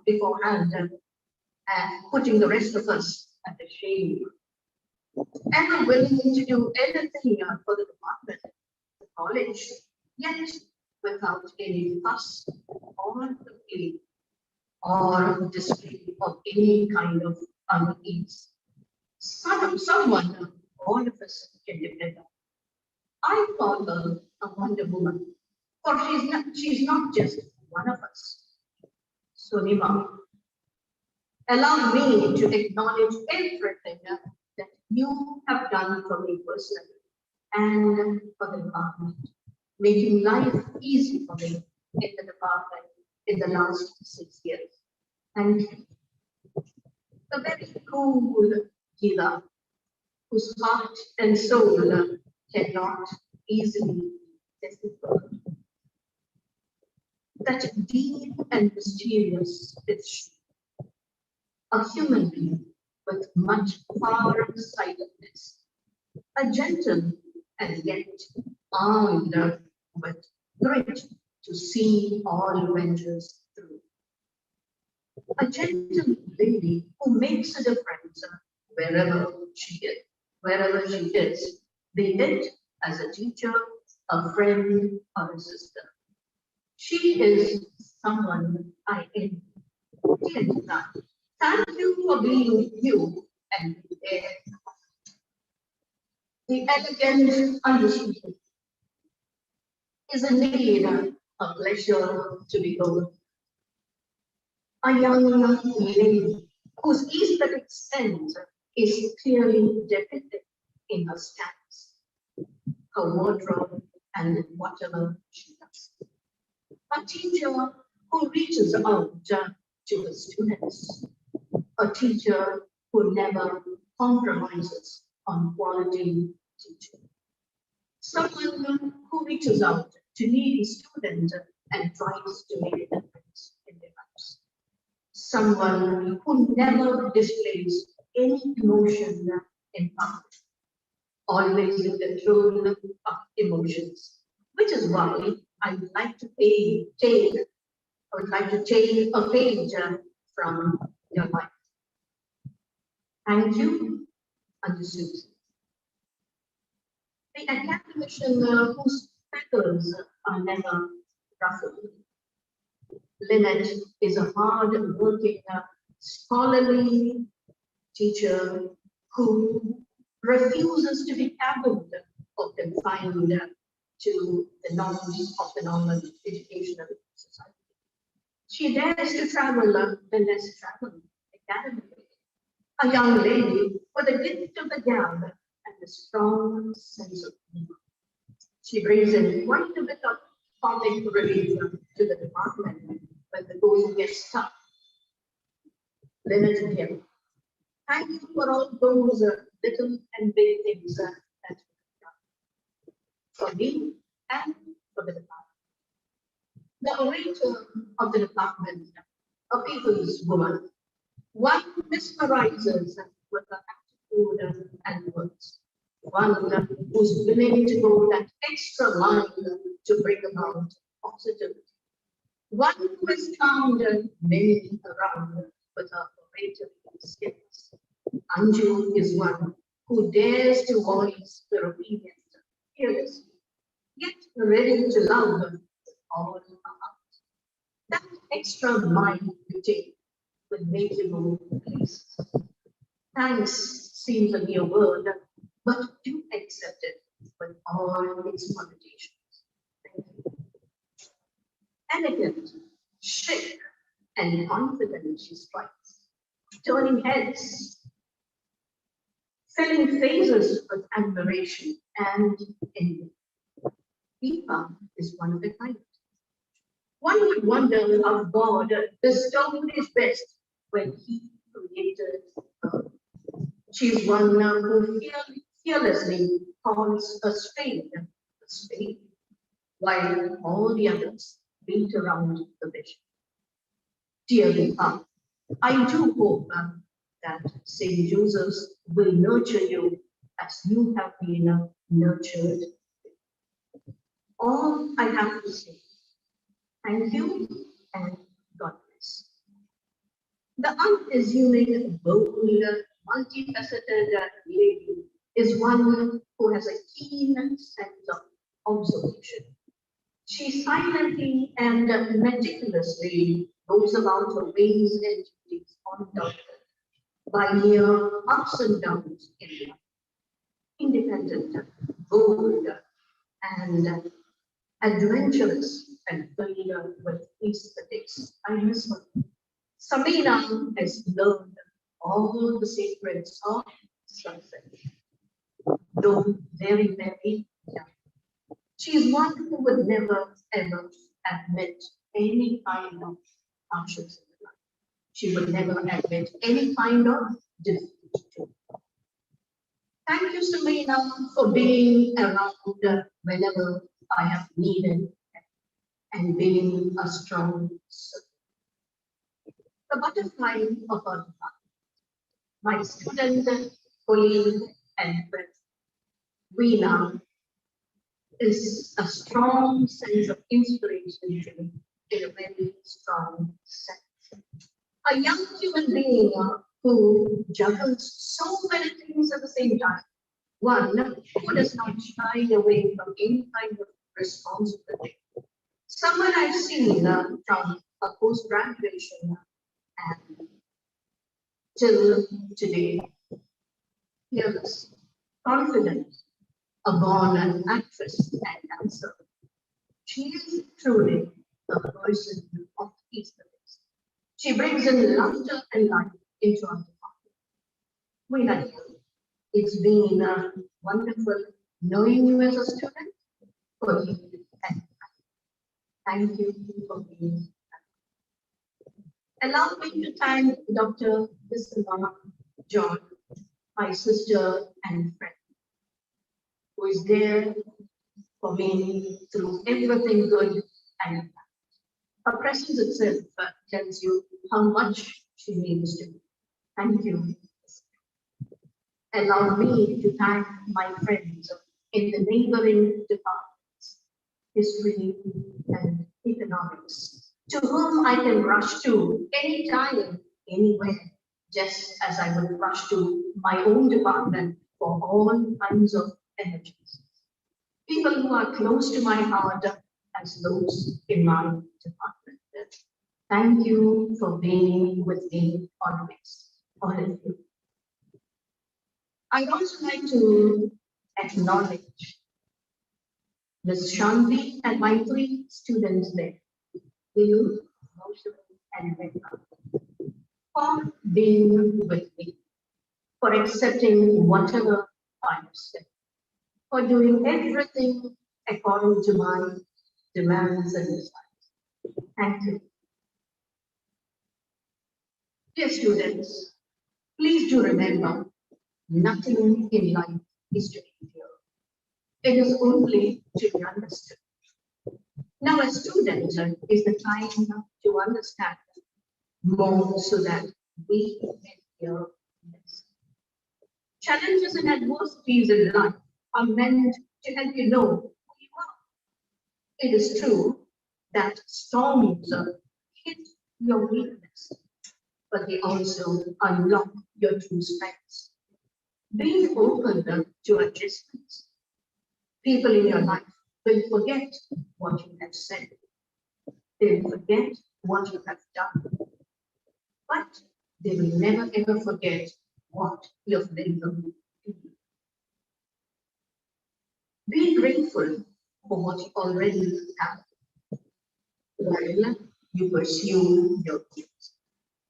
beforehand and putting the rest of us at the shame. Ever willing to do anything for the department, the college, yet without any fuss or complaint or display of any kind of unease. Someone all of us can depend on. I call her a Wonder Woman, for she's not just one of us. Sunima, allow me to acknowledge everything that you have done for me personally and for the department, making life easy for me in the department in the last 6 years. And the very cool Gila, whose heart and soul cannot easily decipher. That deep and mysterious is a human being with much far-sightedness, a gentle and yet armed with grit to see all ventures through. A gentle lady who makes a difference wherever she is, be it as a teacher, a friend, or a sister. She is someone I envy. Dear Gita, thank you for being you and the elegant understatement is indeed a pleasure to behold. A young lady whose aesthetic sense is clearly depicted in her stance, her wardrobe, and whatever she does. A teacher who reaches out to the students. A teacher who never compromises on quality teaching. Someone who reaches out to needy students and tries to make a difference in their lives. Someone who never displays any emotion in public, always in control of emotions, which is why I would like to take a page from your life. Thank you, understood. The academician whose feathers are never ruffled. Lynette is a hard-working scholarly teacher who refuses to be tabooed or confined to the norms of the normal educational society. She dares to travel the less traveled academically. A young lady with a gift of the gab and a strong sense of humor. She brings in quite a bit of comic relief to the department when the going gets tough. Leonard and him. Thank you for all those little and big things that you've done for me and for the department. The orator of the department, a people's woman, one mesmerizes with her attitude and words. One who's willing to go that extra line to bring about positivity. One who has calmed many around with her oratory skills. Anju is one who dares to voice their opinions fearlessly, yet ready to love with all her heart. That extra mile you take will make you go places. Thanks seems a mere word, but do accept it with all its connotations. Thank you. Elegant, chic, and confident she strikes, turning heads, filling faces with admiration and envy. Deepa is one of a kind. One would wonder how God bestowed his best when he created her. She's one who fearlessly calls a spade, while all the others beat around the vision. Dear Deepa, I do hope that St. Joseph's will nurture you as you have been nurtured. All I have to say, thank you and God bless. The unassuming, bold, multifaceted lady is one who has a keen sense of observation. She silently and meticulously goes about her ways and duties undaunted by mere ups and downs in life. Independent, bold, and adventurous, and filled with aesthetics. I miss her. Samina has learned all the secrets of sunset, though very, very young. She is one who would never ever admit any kind of hardships in life. She would never admit any kind of defeat. Thank you, Samina, for being around whenever I have needed and being a strong support. The butterfly of our department, my student, colleague, and friend, Veena, is a strong sense of inspiration to me in a very strong sense. A young human being who juggles so many things at the same time. One who does not shy away from any kind of responsibility. Someone I've seen from a post-graduation and till today, fearless, confident, a born actress and dancer. She is truly a person of peacefulness. She brings in laughter and life into our department. We like you. It's been wonderful knowing you as a student, colleague, and thank you for being. Allow me to thank Dr. Visma John, my sister and friend, who is there for me through everything good and bad. Her presence itself tells you how much she means to me. Thank you. Allow me to thank my friends in the neighboring departments, history and economics, to whom I can rush to anytime, anywhere, just as I would rush to my own department for all kinds of energies. People who are close to my heart as those in my department. Thank you for being with me always, all of you. I'd also like to acknowledge Ms. Shanti and my 3 students there, Bill, Moshe, and Rekha, for being with me, for accepting whatever I have said, for doing everything according to my demands and desires. Thank you. Dear students, please do remember, nothing in life is to be feared. It is only to be understood. Now, a student is the time to understand more so that we can hear less. Challenges and adversities in life are meant to help you know who you are. It is true that storms hit your weakness, but they also unlock your true strengths. Being open to adjustments. People in your life will forget what you have said. They will forget what you have done. But they will never ever forget what you have been doing. Be grateful for what you already have while you pursue your dreams.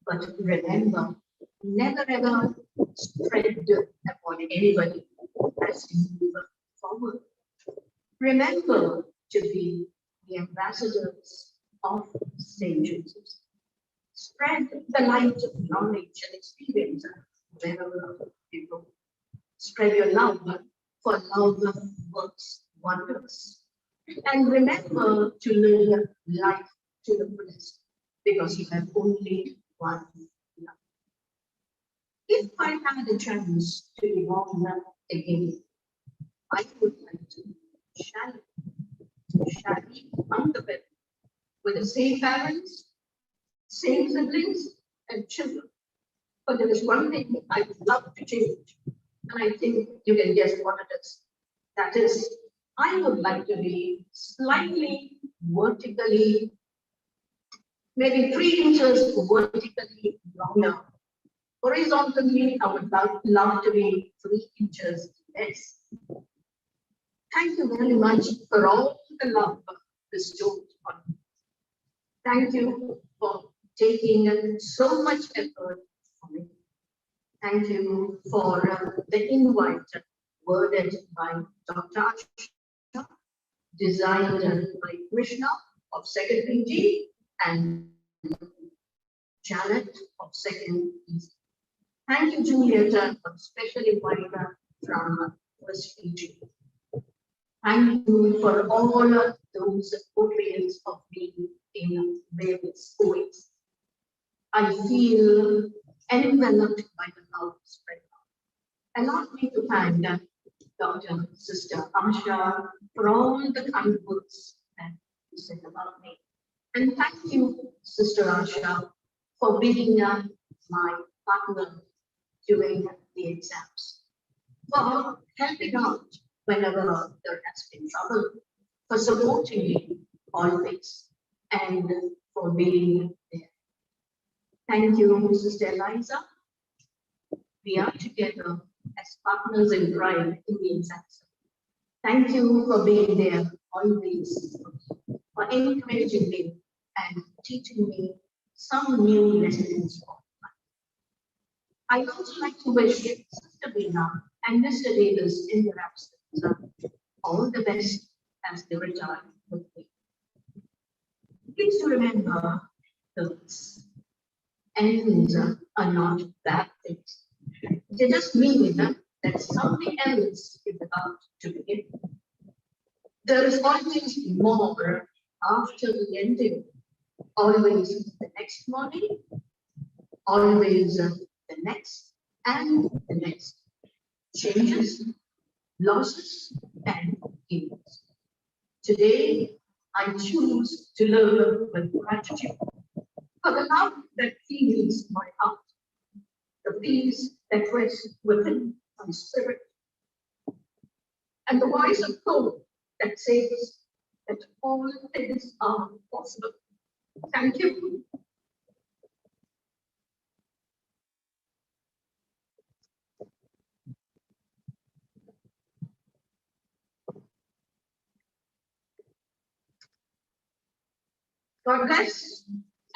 But remember, never ever spread upon anybody as you move forward. Remember to be the ambassadors of St. Jesus. Spread the light of knowledge and experience wherever you go. Spread your love, for love works wonders. And remember to live life to the fullest, because you have only one life. If I had a chance to be born again, I would like to Shali, Anthappan, with the same parents, same siblings, and children. But there is one thing I would love to change, and I think you can guess what it is. That is, I would like to be slightly vertically, maybe 3 inches vertically longer. Horizontally, I would love to be 3 inches less. Thank you very much for all the love bestowed on me. Thank you for taking so much effort for me. Thank you for the invite worded by Dr. Asha, designed by Krishna of 2nd PG and Janet of 2nd PG. Thank you, Juliet, for special invite from 1st PG. Thank you for all of those portraits of me in various ways. I feel enveloped by the love spread out. Allow me to thank Dr. Sister Asha for all the kind words that you said about me. And thank you, Sister Asha, for being my partner during the exams, for helping out whenever there has been trouble, for supporting me always, and for being there. Thank you, Sister Eliza. We are together as partners in crime in the exams. Thank you for being there always, for encouraging me and teaching me some new lessons of life. I'd also like to wish Sister Bina and Mr. Davis in their absence all the best as they retire with me. Please do remember those endings are not bad things. They just mean that something else is about to begin. There is always more after the ending, always the next morning, always the next and the next. Changes, losses, and healings. Today, I choose to live with gratitude for the love that feels my heart, the peace that rests within my spirit, and the voice of hope that says that all things are possible. Thank you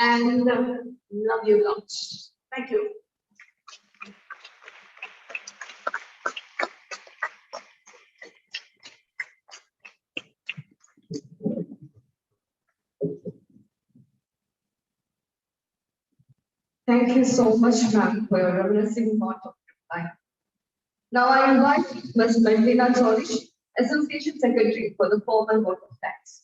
and love you lots. Thank you. Thank you so much, ma'am, for your reminiscing part of your time. Now I invite Ms. Melvina Jolish, Association Secretary for the formal vote of thanks.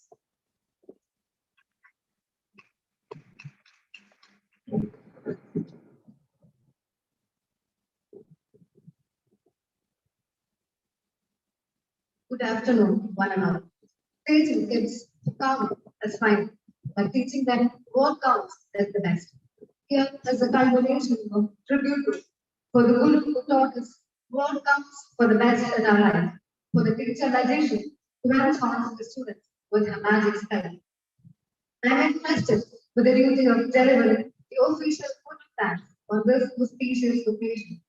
Good afternoon, one and all. Teaching kids to count as fine, but teaching them what counts as the best. Here is a culmination of Tributo for the Guru who taught us what counts for the best in our life, for the teacher magician who enchants the students with her magic spell. I am entrusted with the duty of delivering the official vote of thanks on this auspicious occasion.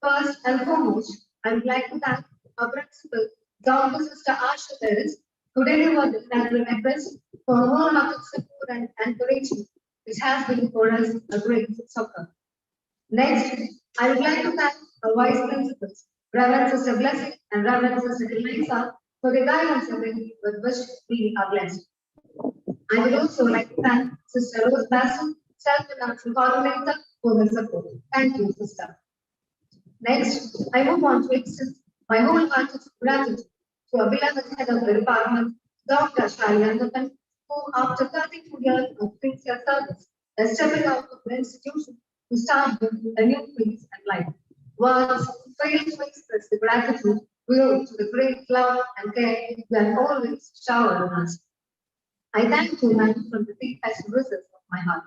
First and foremost, I would like to thank our principal, Dr. Sister Asha Terrace, who delivered the final request for her wholehearted support and encouragement, which has been for us a great succor. Next, I would like to thank our vice principals, Reverend Sister Blessing and Reverend Sister Elisa, for the guidance and with which we are blessed. I would also like to thank Sister Rose Basson, Self-Financial Coordinator, for her support. Thank you, Sister. Next, I move on to extend my wholehearted gratitude to our beloved head of the department, Dr. Shali Anthappan, who, after 32 years of sincere service, is stepping out of the institution to start with a new phase and life. Words fail to express the gratitude we owe to the great love and care you have always showered on us. I thank you, ma'am, from the deepest recesses of my heart.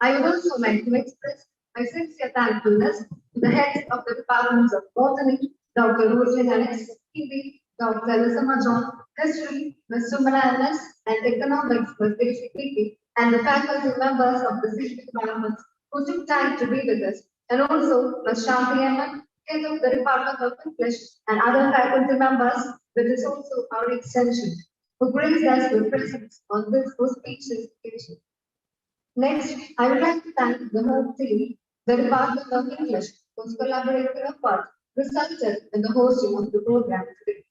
I would also like to express my sincere thankfulness to the heads of the departments of Botany, Dr. Roslyn Alex, Hindi, Dr. Elisama John, History, Ms. Sumana MS, and Economics, Ms. Daisy Kiki, and the faculty members of the city departments who took time to be with us, and also Ms. Shanti Emma, head of the Department of English, and other faculty members, which is also our extension, who graced us with presence on this auspicious occasion. Next, I would like to thank the whole team, the Department of English, whose collaborative effort resulted in the hosting of the program today.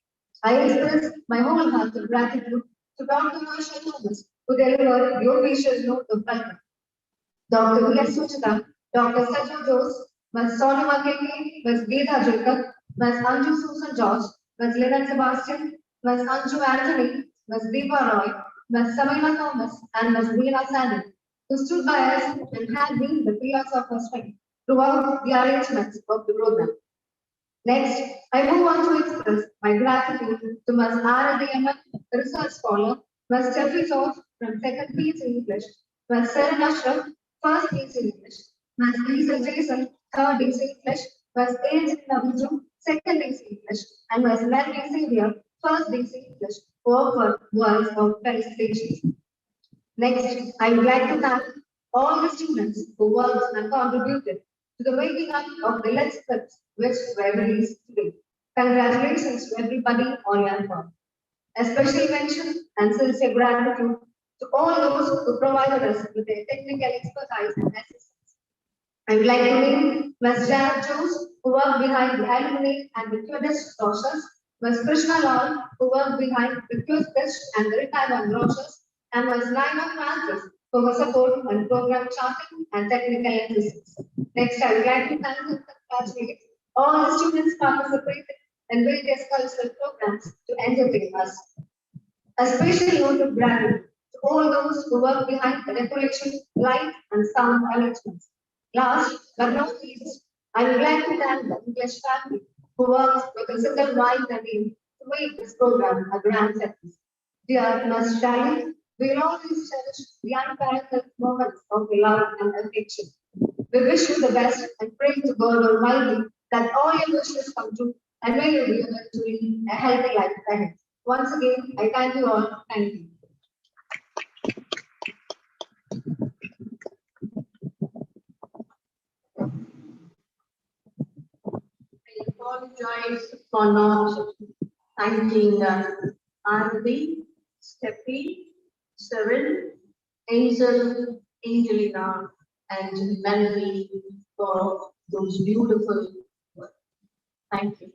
I express my wholehearted gratitude to Dr. Marsha Thomas, who delivered the official note of welcome. Dr. V.S. Suchita, Dr. Sajid Jose, Ms. Sonima Kiki, Ms. Geeta Jacob, Ms. Anju Susan George, Ms. Lynette Sebastian, Ms. Anju Anthony, Ms. Deepa Roy, Ms. Samina Thomas, and Ms. Veena Sandy, who stood by us and had been the pillars of our strength throughout the arrangements of the program. Next, I move on to express my gratitude to Ms. Arati Aman, research scholar, Ms. Jeffrey George from 2nd PC English, Ms. Seren Ashraf, 1st PC English, Ms. Lisa Jason, 3rd DC English, Ms. A.J. Naviju, 2nd DC English, and Ms. Melanie Xavier, 1st DC English, who offered words of felicitation. Next, I would like to thank all the students who worked and contributed to the making up of the lecture scripts which were released today. Congratulations to everybody on your work. A special mention and sincere gratitude to all those who provided us with their technical expertise and assistance. I would like to name Ms. Janet Jones, who worked behind the alumni and the Quidditch brochures, Ms. Krishna Lal, who worked behind the Quidditch and the retirement brochures, and Ms. Naina Francis for her support on program charting and technical assistance. Next, I would like to thank the classmates, all the students participated in various cultural programs to entertain us. A special note of gratitude to all those who work behind the decoration, light, and sound arrangements. Last but not least, I would like to thank the English family who worked with a single mind and aim to make this program a grand success. Dear Ms. Shali, we will always cherish the unparalleled moments of love and affection. We wish you the best and pray to God Almighty that all your wishes come true and may you be able to lead a healthy life ahead. Once again, I thank you all. Thank you. I apologize for not thanking Arati, Steffi, Cyril, Hazel, Angelina, and Melody for those beautiful words. Thank you.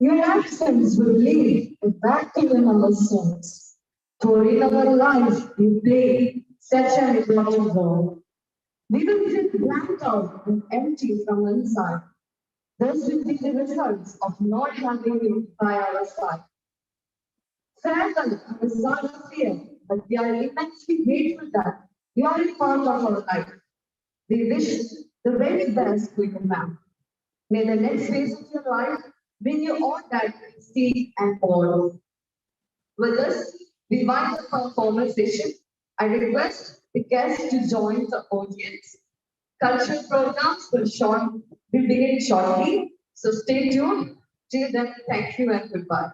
Your absence will lead back to your number stones. For in our life you play such an important role. We will feel blank out and empty from inside. Those will be the results of not having you by our side. Farewell, our son of fear, but we are immensely grateful that you are a part of our life. We wish the very best for you, ma'am. May the next phase of your life bring you all that you seek and want. With this, we wind up our formal session. I request the guests to join the audience. Cultural programs will begin shortly, so stay tuned. Till then, thank you and goodbye.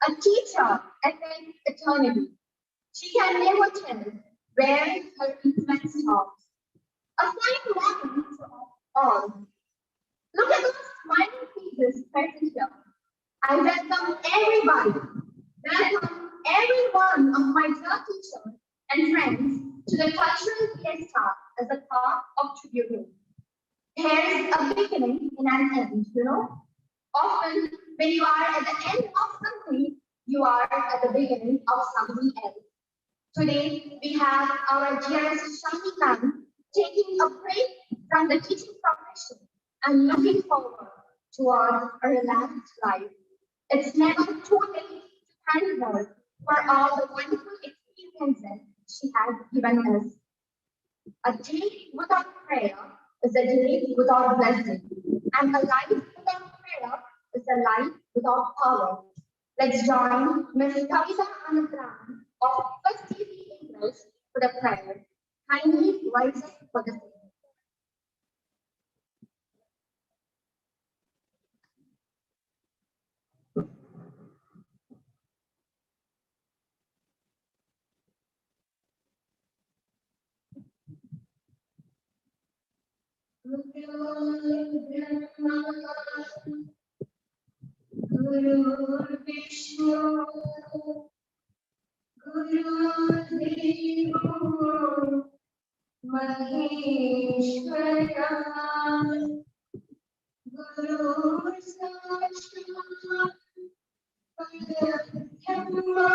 A teacher attains eternity. She can never tell where her influence stops. A fine morning to all. Look at those smiling faces present here. I welcome everybody. Welcome every one of my dear teachers and friends to the cultural fiesta as a part of Tributo. There's a beginning and an end, you know. Often, when you are at the end of something, you are at the beginning of something else. Today, we have our dearest Shali ma'am taking a break from the teaching profession and looking forward towards a relaxed life. It's never too late to thank her for all the wonderful experiences she has given us. A day without prayer is a day without blessing, and a life without prayer is a life without power. Let's join Ms. Kavita Anthappan of First TV English for the prayer. Kindly rise up for the same. Guru Vishnu, Guru Devo, Maheshwara, Guru Sakshat, Parabrahma,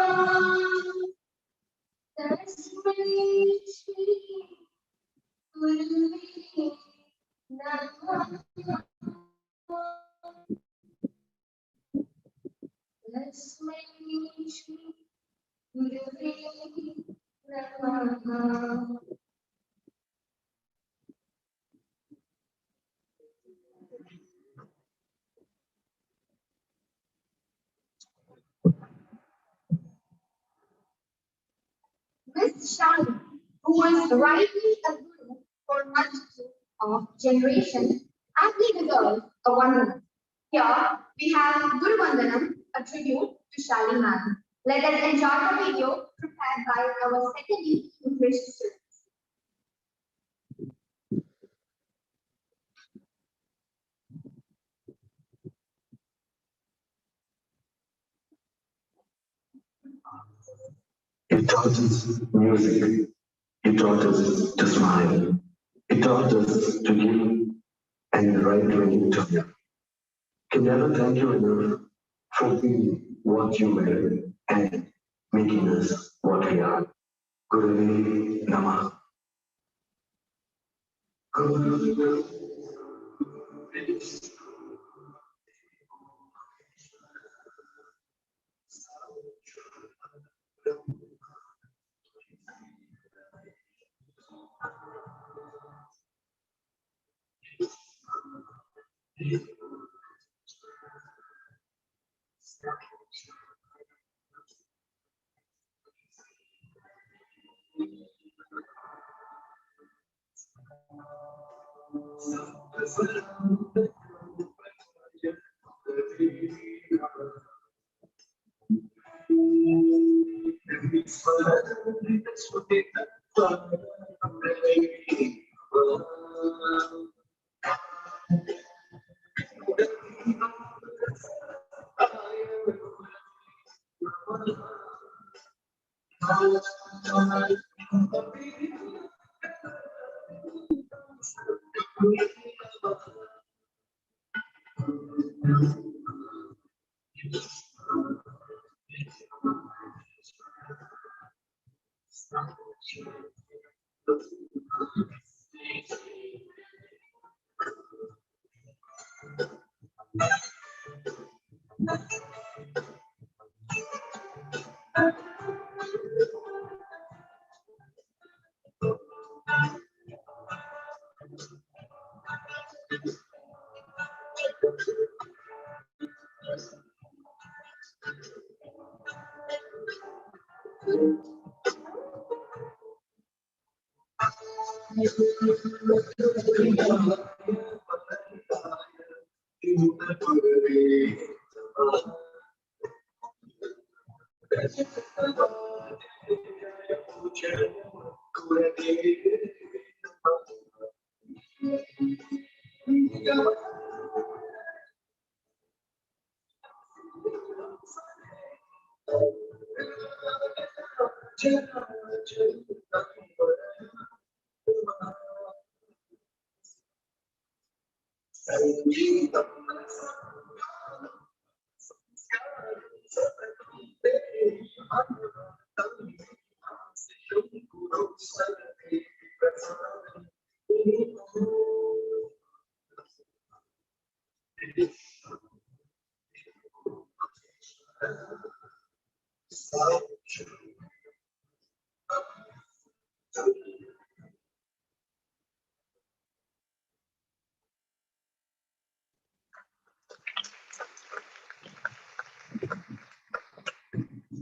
Tasmai Shri Gurave Namaha. Tasmai Shri Gurave Namaha. Miss Shali, who was rightly a guru for a multitude of generations, aptly deserves a wonderment. Here we have Guru Vandanam, a tribute to Shali Ma'am. Let us enjoy the video prepared by our second year English students. It taught us music. It taught us to smile. It taught us to give and the right way to give. Can never thank you enough for being what you were and making us what we are. Guru Namah. Guru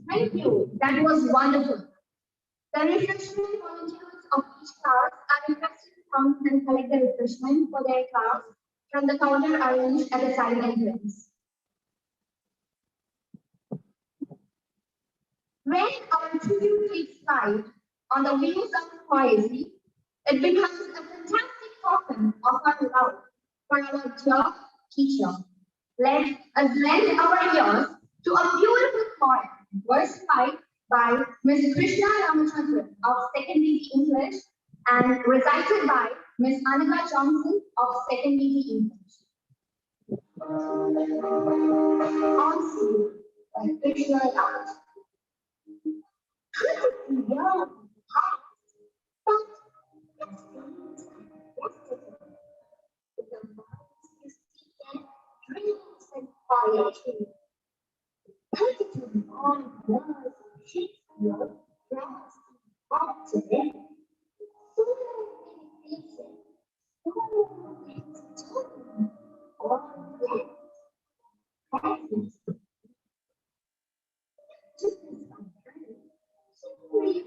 Thank you. That was wonderful. The refreshment volunteers of each class are requested to come and collect the refreshment for their class from the counter arranged at the side entrance. When our tribute takes flight on the wings of poesy, it becomes a fantastic token of our love for our dear teacher. Let us lend our ears to a beautiful poem versified by Ms. Krishna Ramachandran of Second BT English and recited by Ms. Annika Johnson of Second BT English. On Sea by Krishna Ramachandran. Young, hot, but it's yesterday. With the minds you seek and dreams and quietly. Multitude on words of Shakespeare, dramas, of today. So many faces, so many children, all dead. Faces. To this country, so brief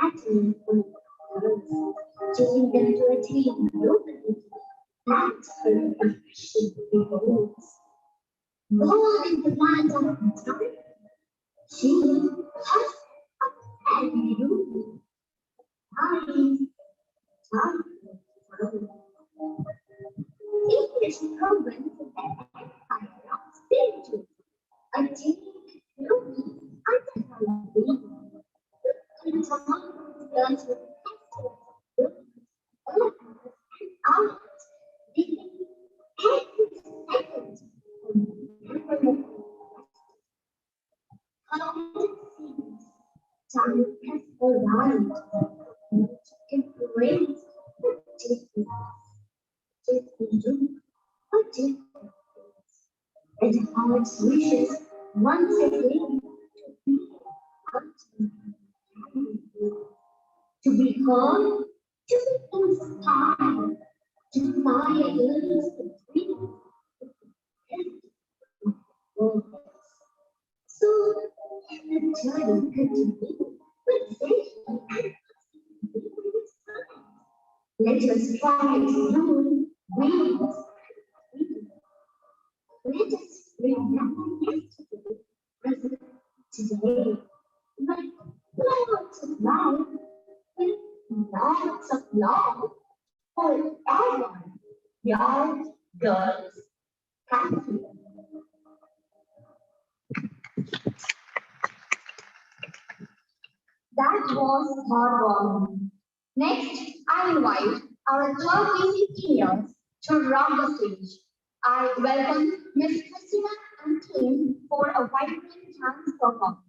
patterns on girls, taking them to attain globally. That's her ambition beholds. Born in the land of Anthappan, she has a heavy room. English programs and empire of spiritual attained globally under her wing. In time, girls with festivals, earth, and art, living every second. Time has arrived to embrace the difference, a difference, and heart's wishes once again to be to be heard, to be inspired, to fire is the dream. So let the journey continue with safety and let us try new ways. Let us remember yesterday, present today, with lots of love, with lots of love, forever. Young girls, happy. That was heartwarming. Next, I invite our third PC seniors to round the stage. I welcome Ms. Christina and team for a vibrant dance performance.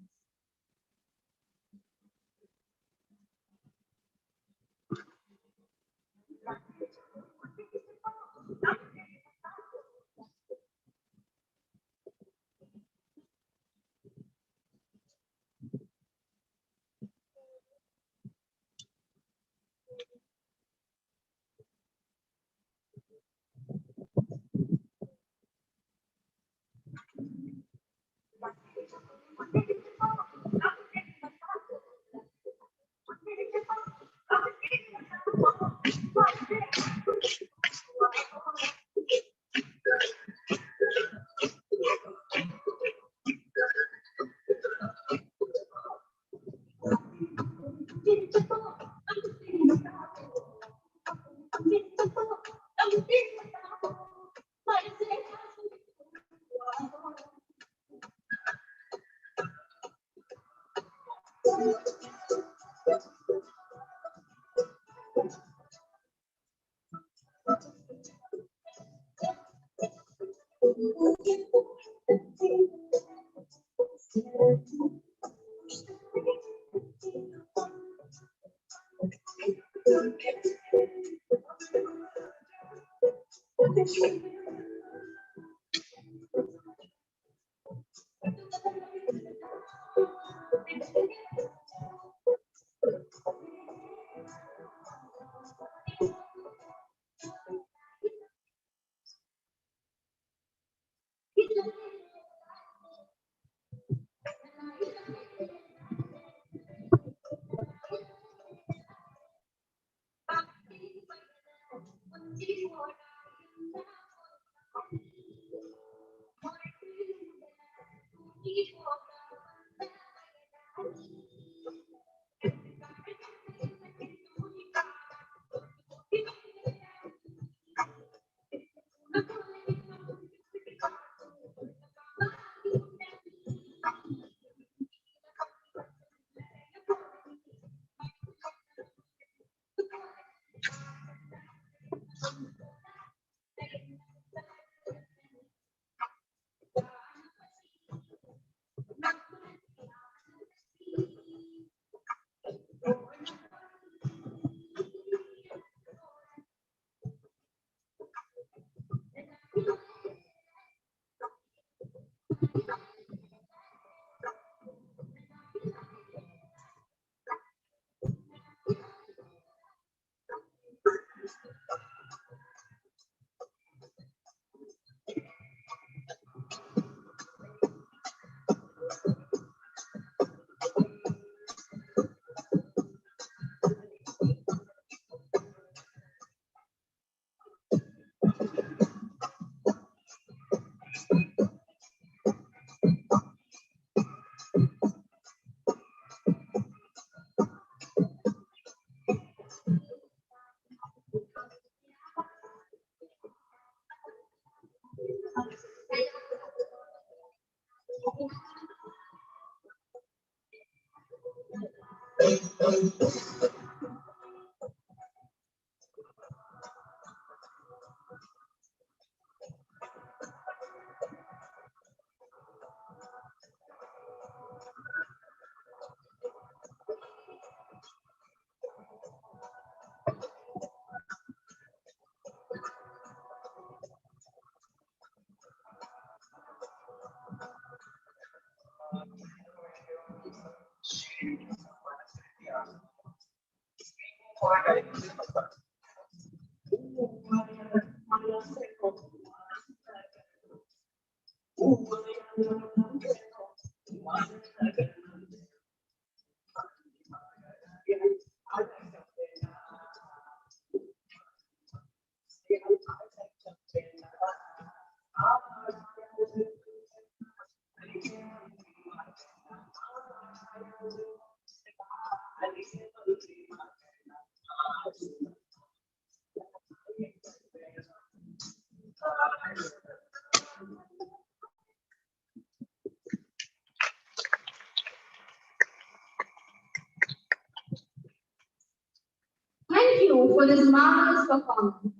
Thank you for this marvelous performance.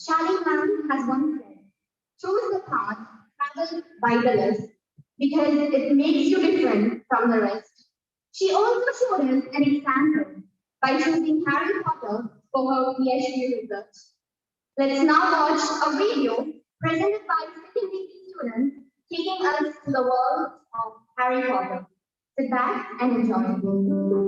Shali ma'am has one friend. Choose the path traveled by the list because it makes you different from the rest. She also showed us an example by choosing Harry Potter for her PhD research. Let's now watch a video presented by secondary students taking us to the world of Harry Potter. Sit back and enjoy.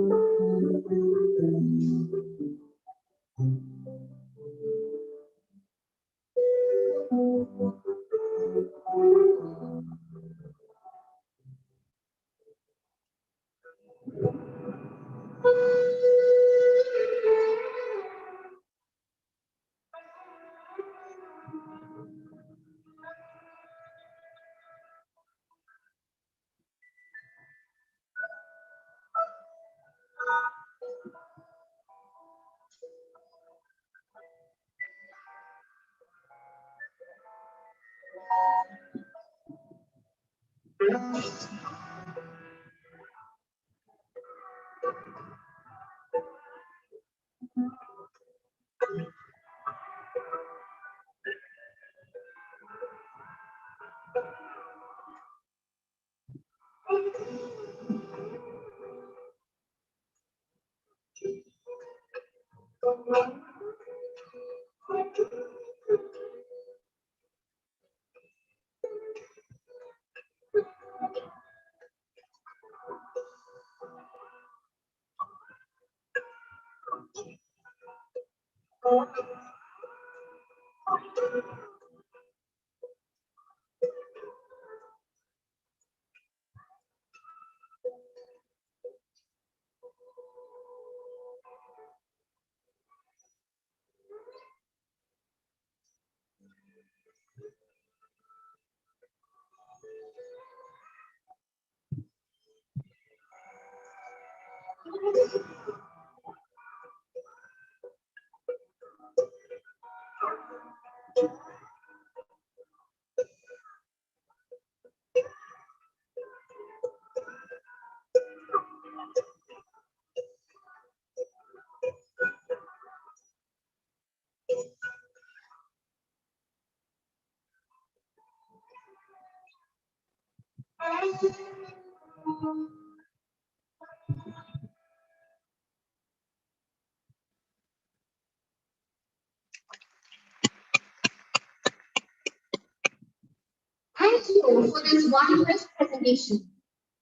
Thank you for this wondrous presentation.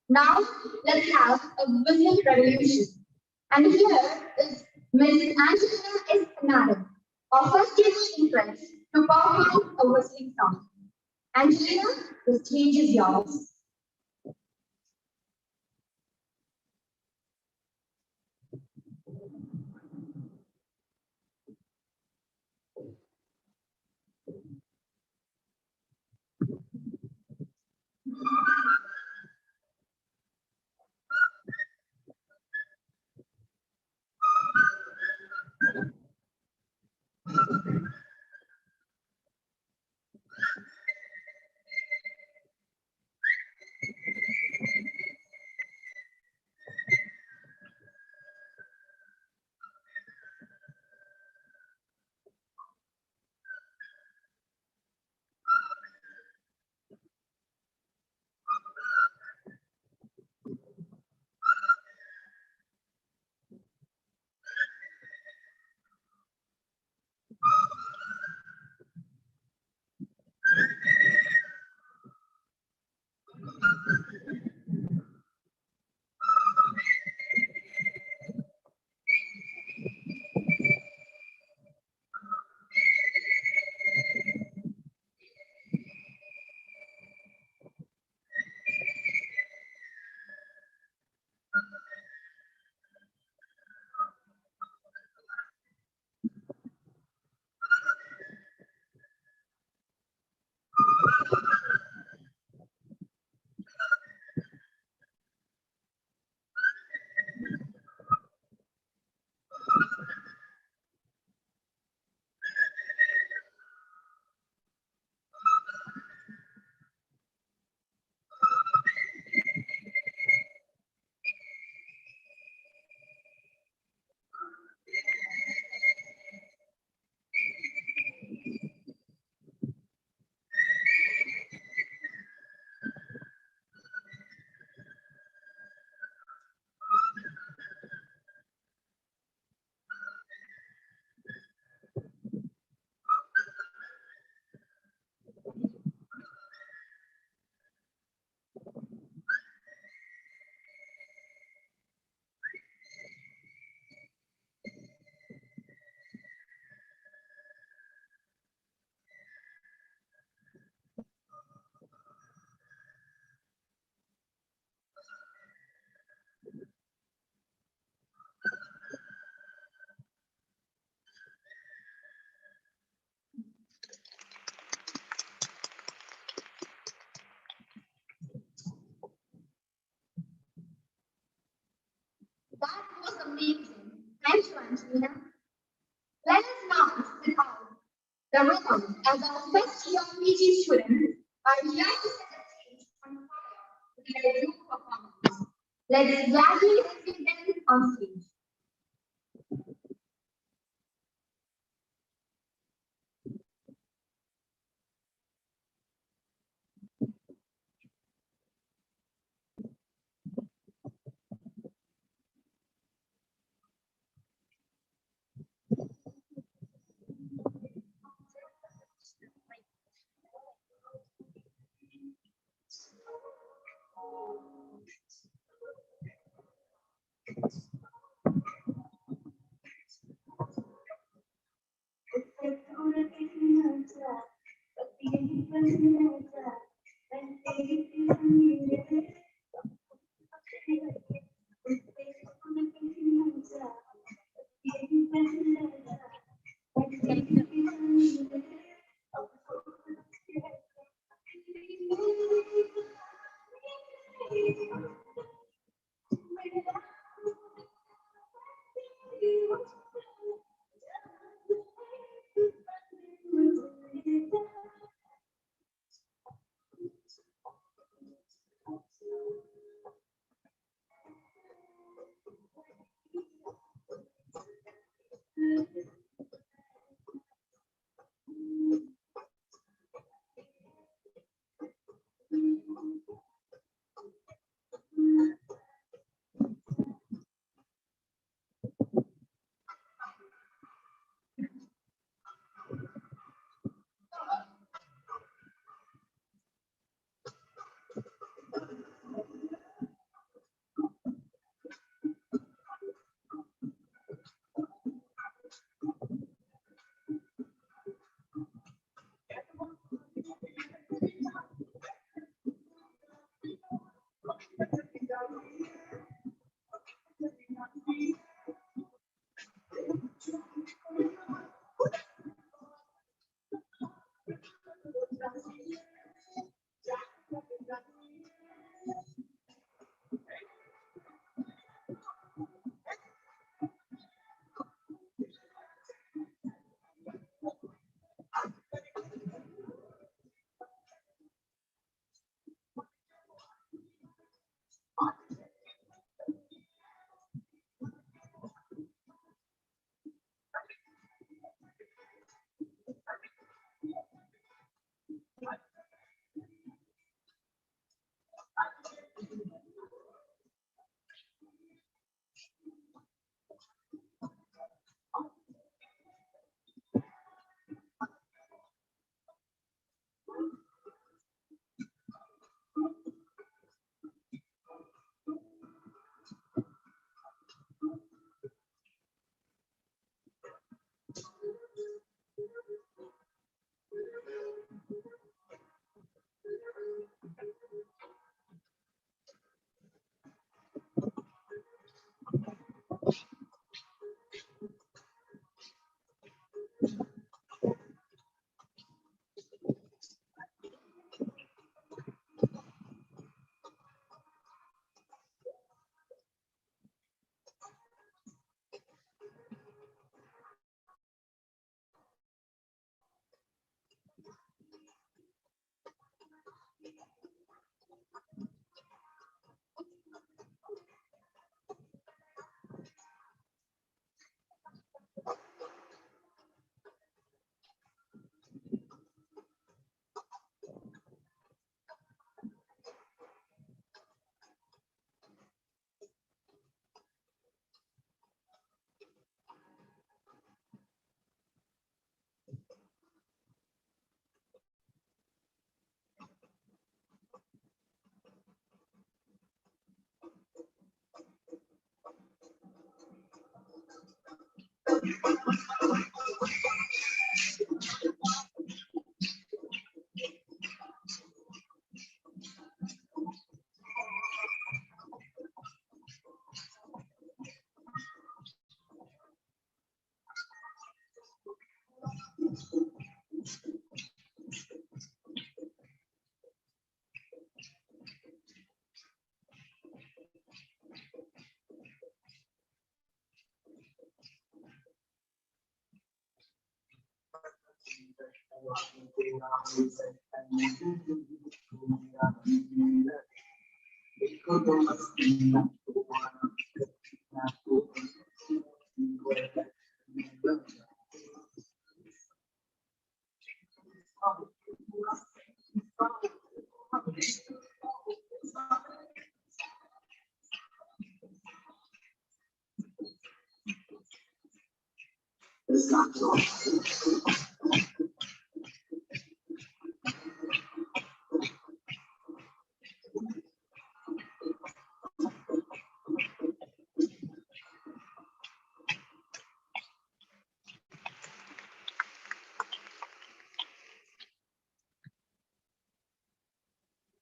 Now let's have a whistling revolution. And here is Ms. Angelina Espinado, our first year interest, to perform a whistling song. Angelina, the stage is yours. Thank you, Angelina. Let us now sit out the rhythm as our first year PG students are here to set the stage on fire with their group performance. Let's gladly welcome them on stage.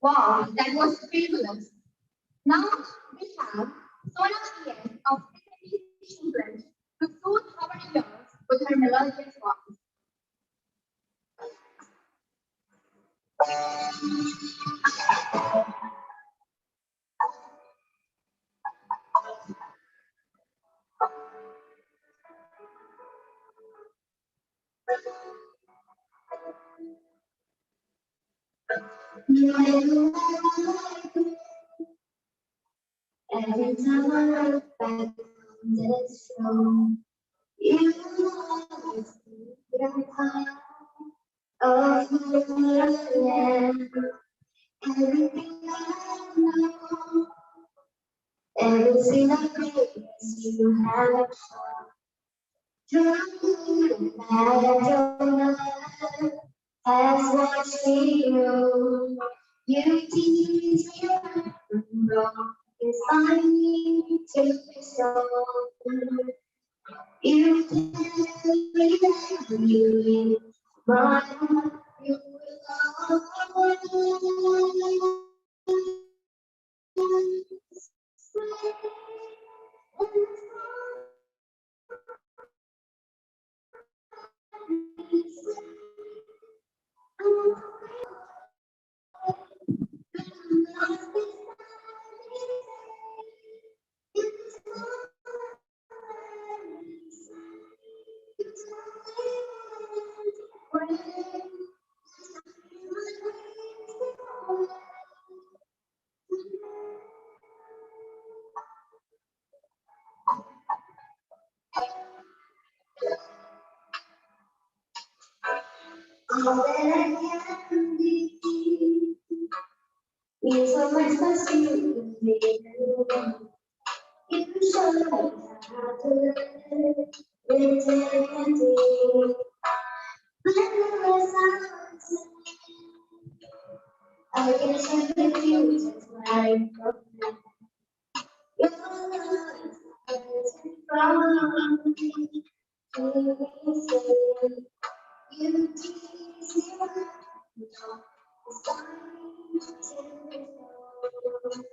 Wow, that was fabulous. Now we have Sona PM of secondary children to soothe our ears with her melodious voice. Every time I look back on this show, you always feel high of land. Everything I know, everything I praise you have true and your love has watched me grow. You teach me right from wrong. Inspire me to be strong. You tell me that you in my heart, you will always all that I can be. Means so much to you, you show me how to live with dignity. I can share with you just like your love is from me to be saved. You teach me right now, it's time to be known.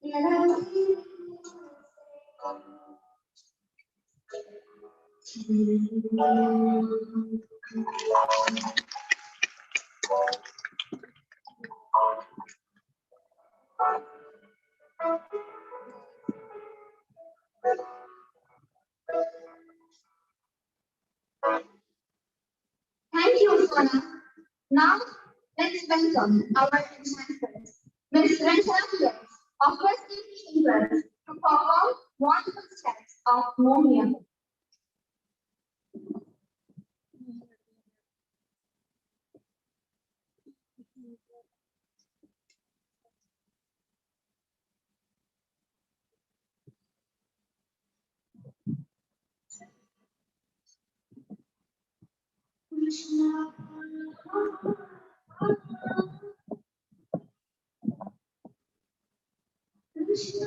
You can't Thank you, Sona. Now, let's welcome our enchantress, Miss Irinjalakuda of West England to perform wonderful steps of Momia. Krishna. Krishna.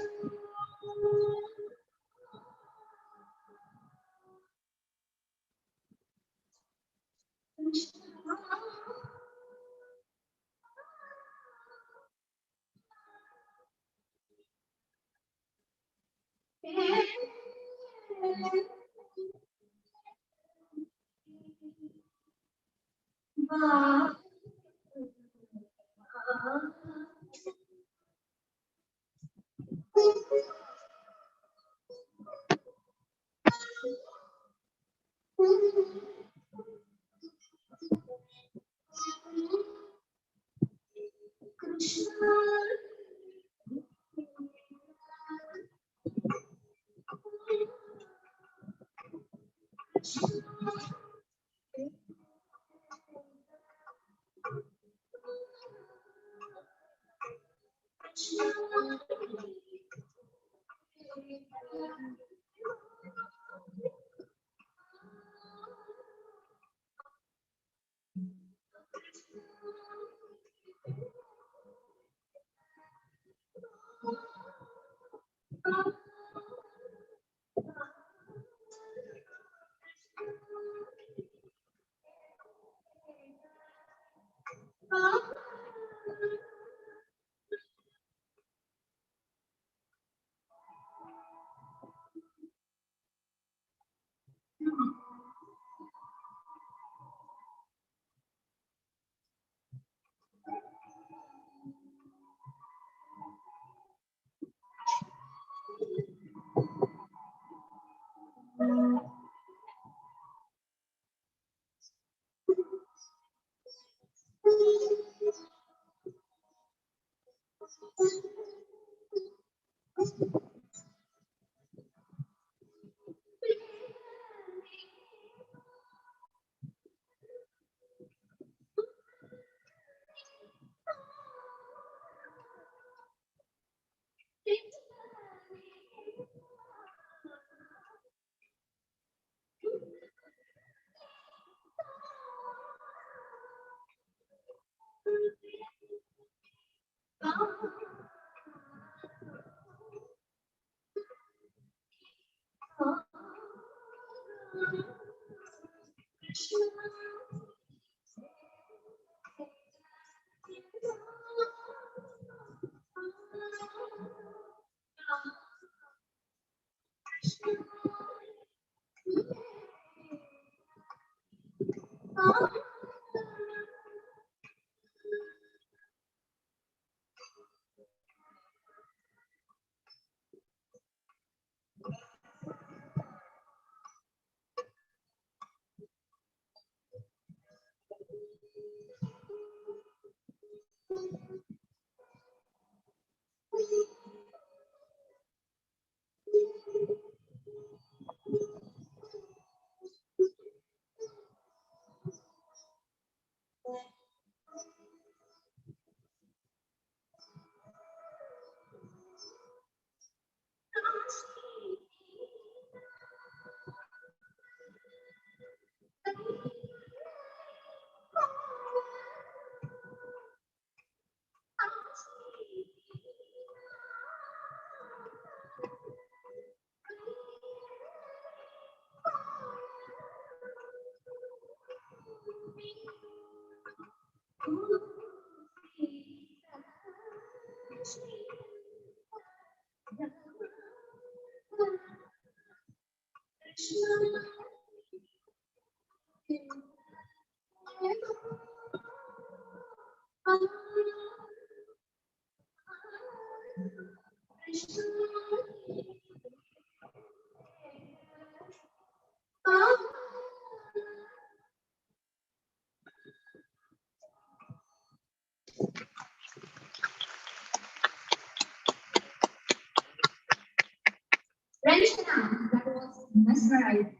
Ranjana, that was mesmerizing.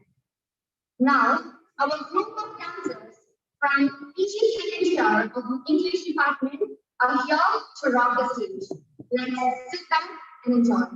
Now, our group of dancers from each second year of the English department are here to rock the stage. Let's sit back and enjoy.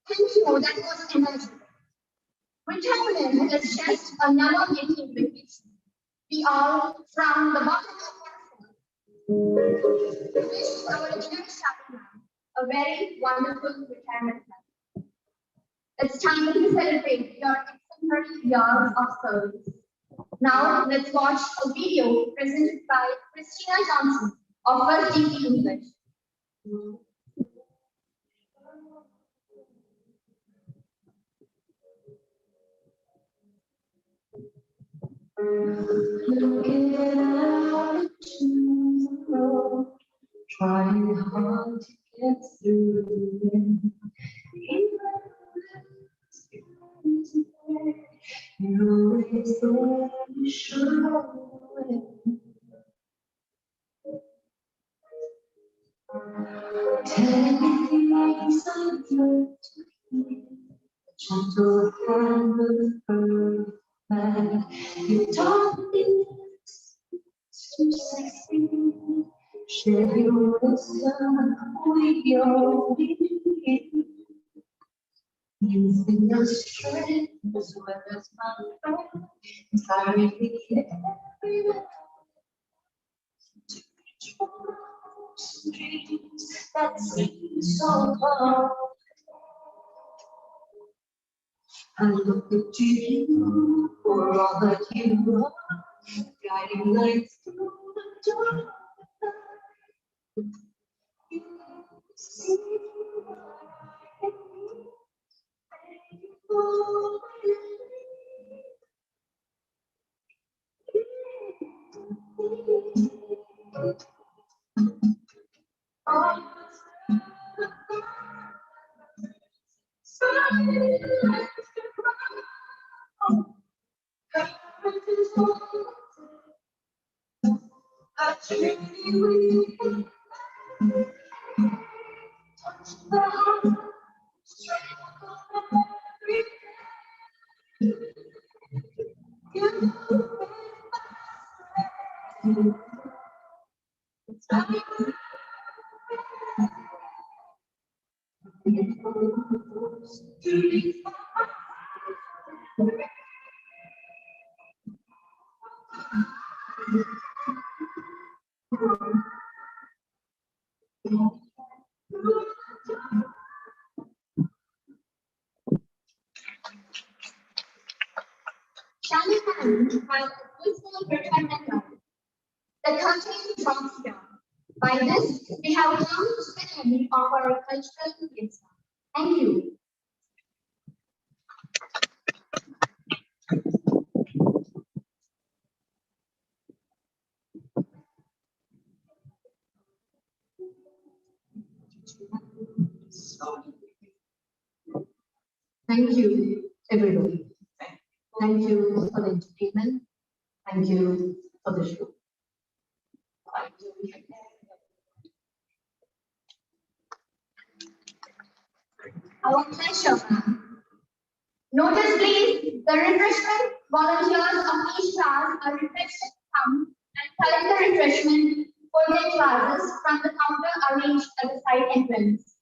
Thank you, that was energy. Retirement is just another making vacation. We are from the bottom of our heart. Wish our dear Shali a very wonderful retirement life. It's time to celebrate your exemplary years of service. Now let's watch a video presented by Christina Johnson of First DP English. Trying hard to get through it. You're always there, you show it. Tell me things I've learned to keep. Gentle hand of her man. You taught me to succeed. Share your wisdom with your need. You think your strength as well as my friend. Carry me everywhere. To control streets that seem so hard. I look up to you for all that you are, guiding lights through the dark. You see what I need, and you know Shali had a peaceful retirement life. The country drops down. By this, we have come to the end of our cultural fiesta. Thank you. Thank you, everybody. Thank you for the entertainment. Thank you for the show. Our pleasure, ma'am. Notice please, the refreshment volunteers of each class are requested to come and collect the refreshment for their classes from the counter arranged at the side entrance.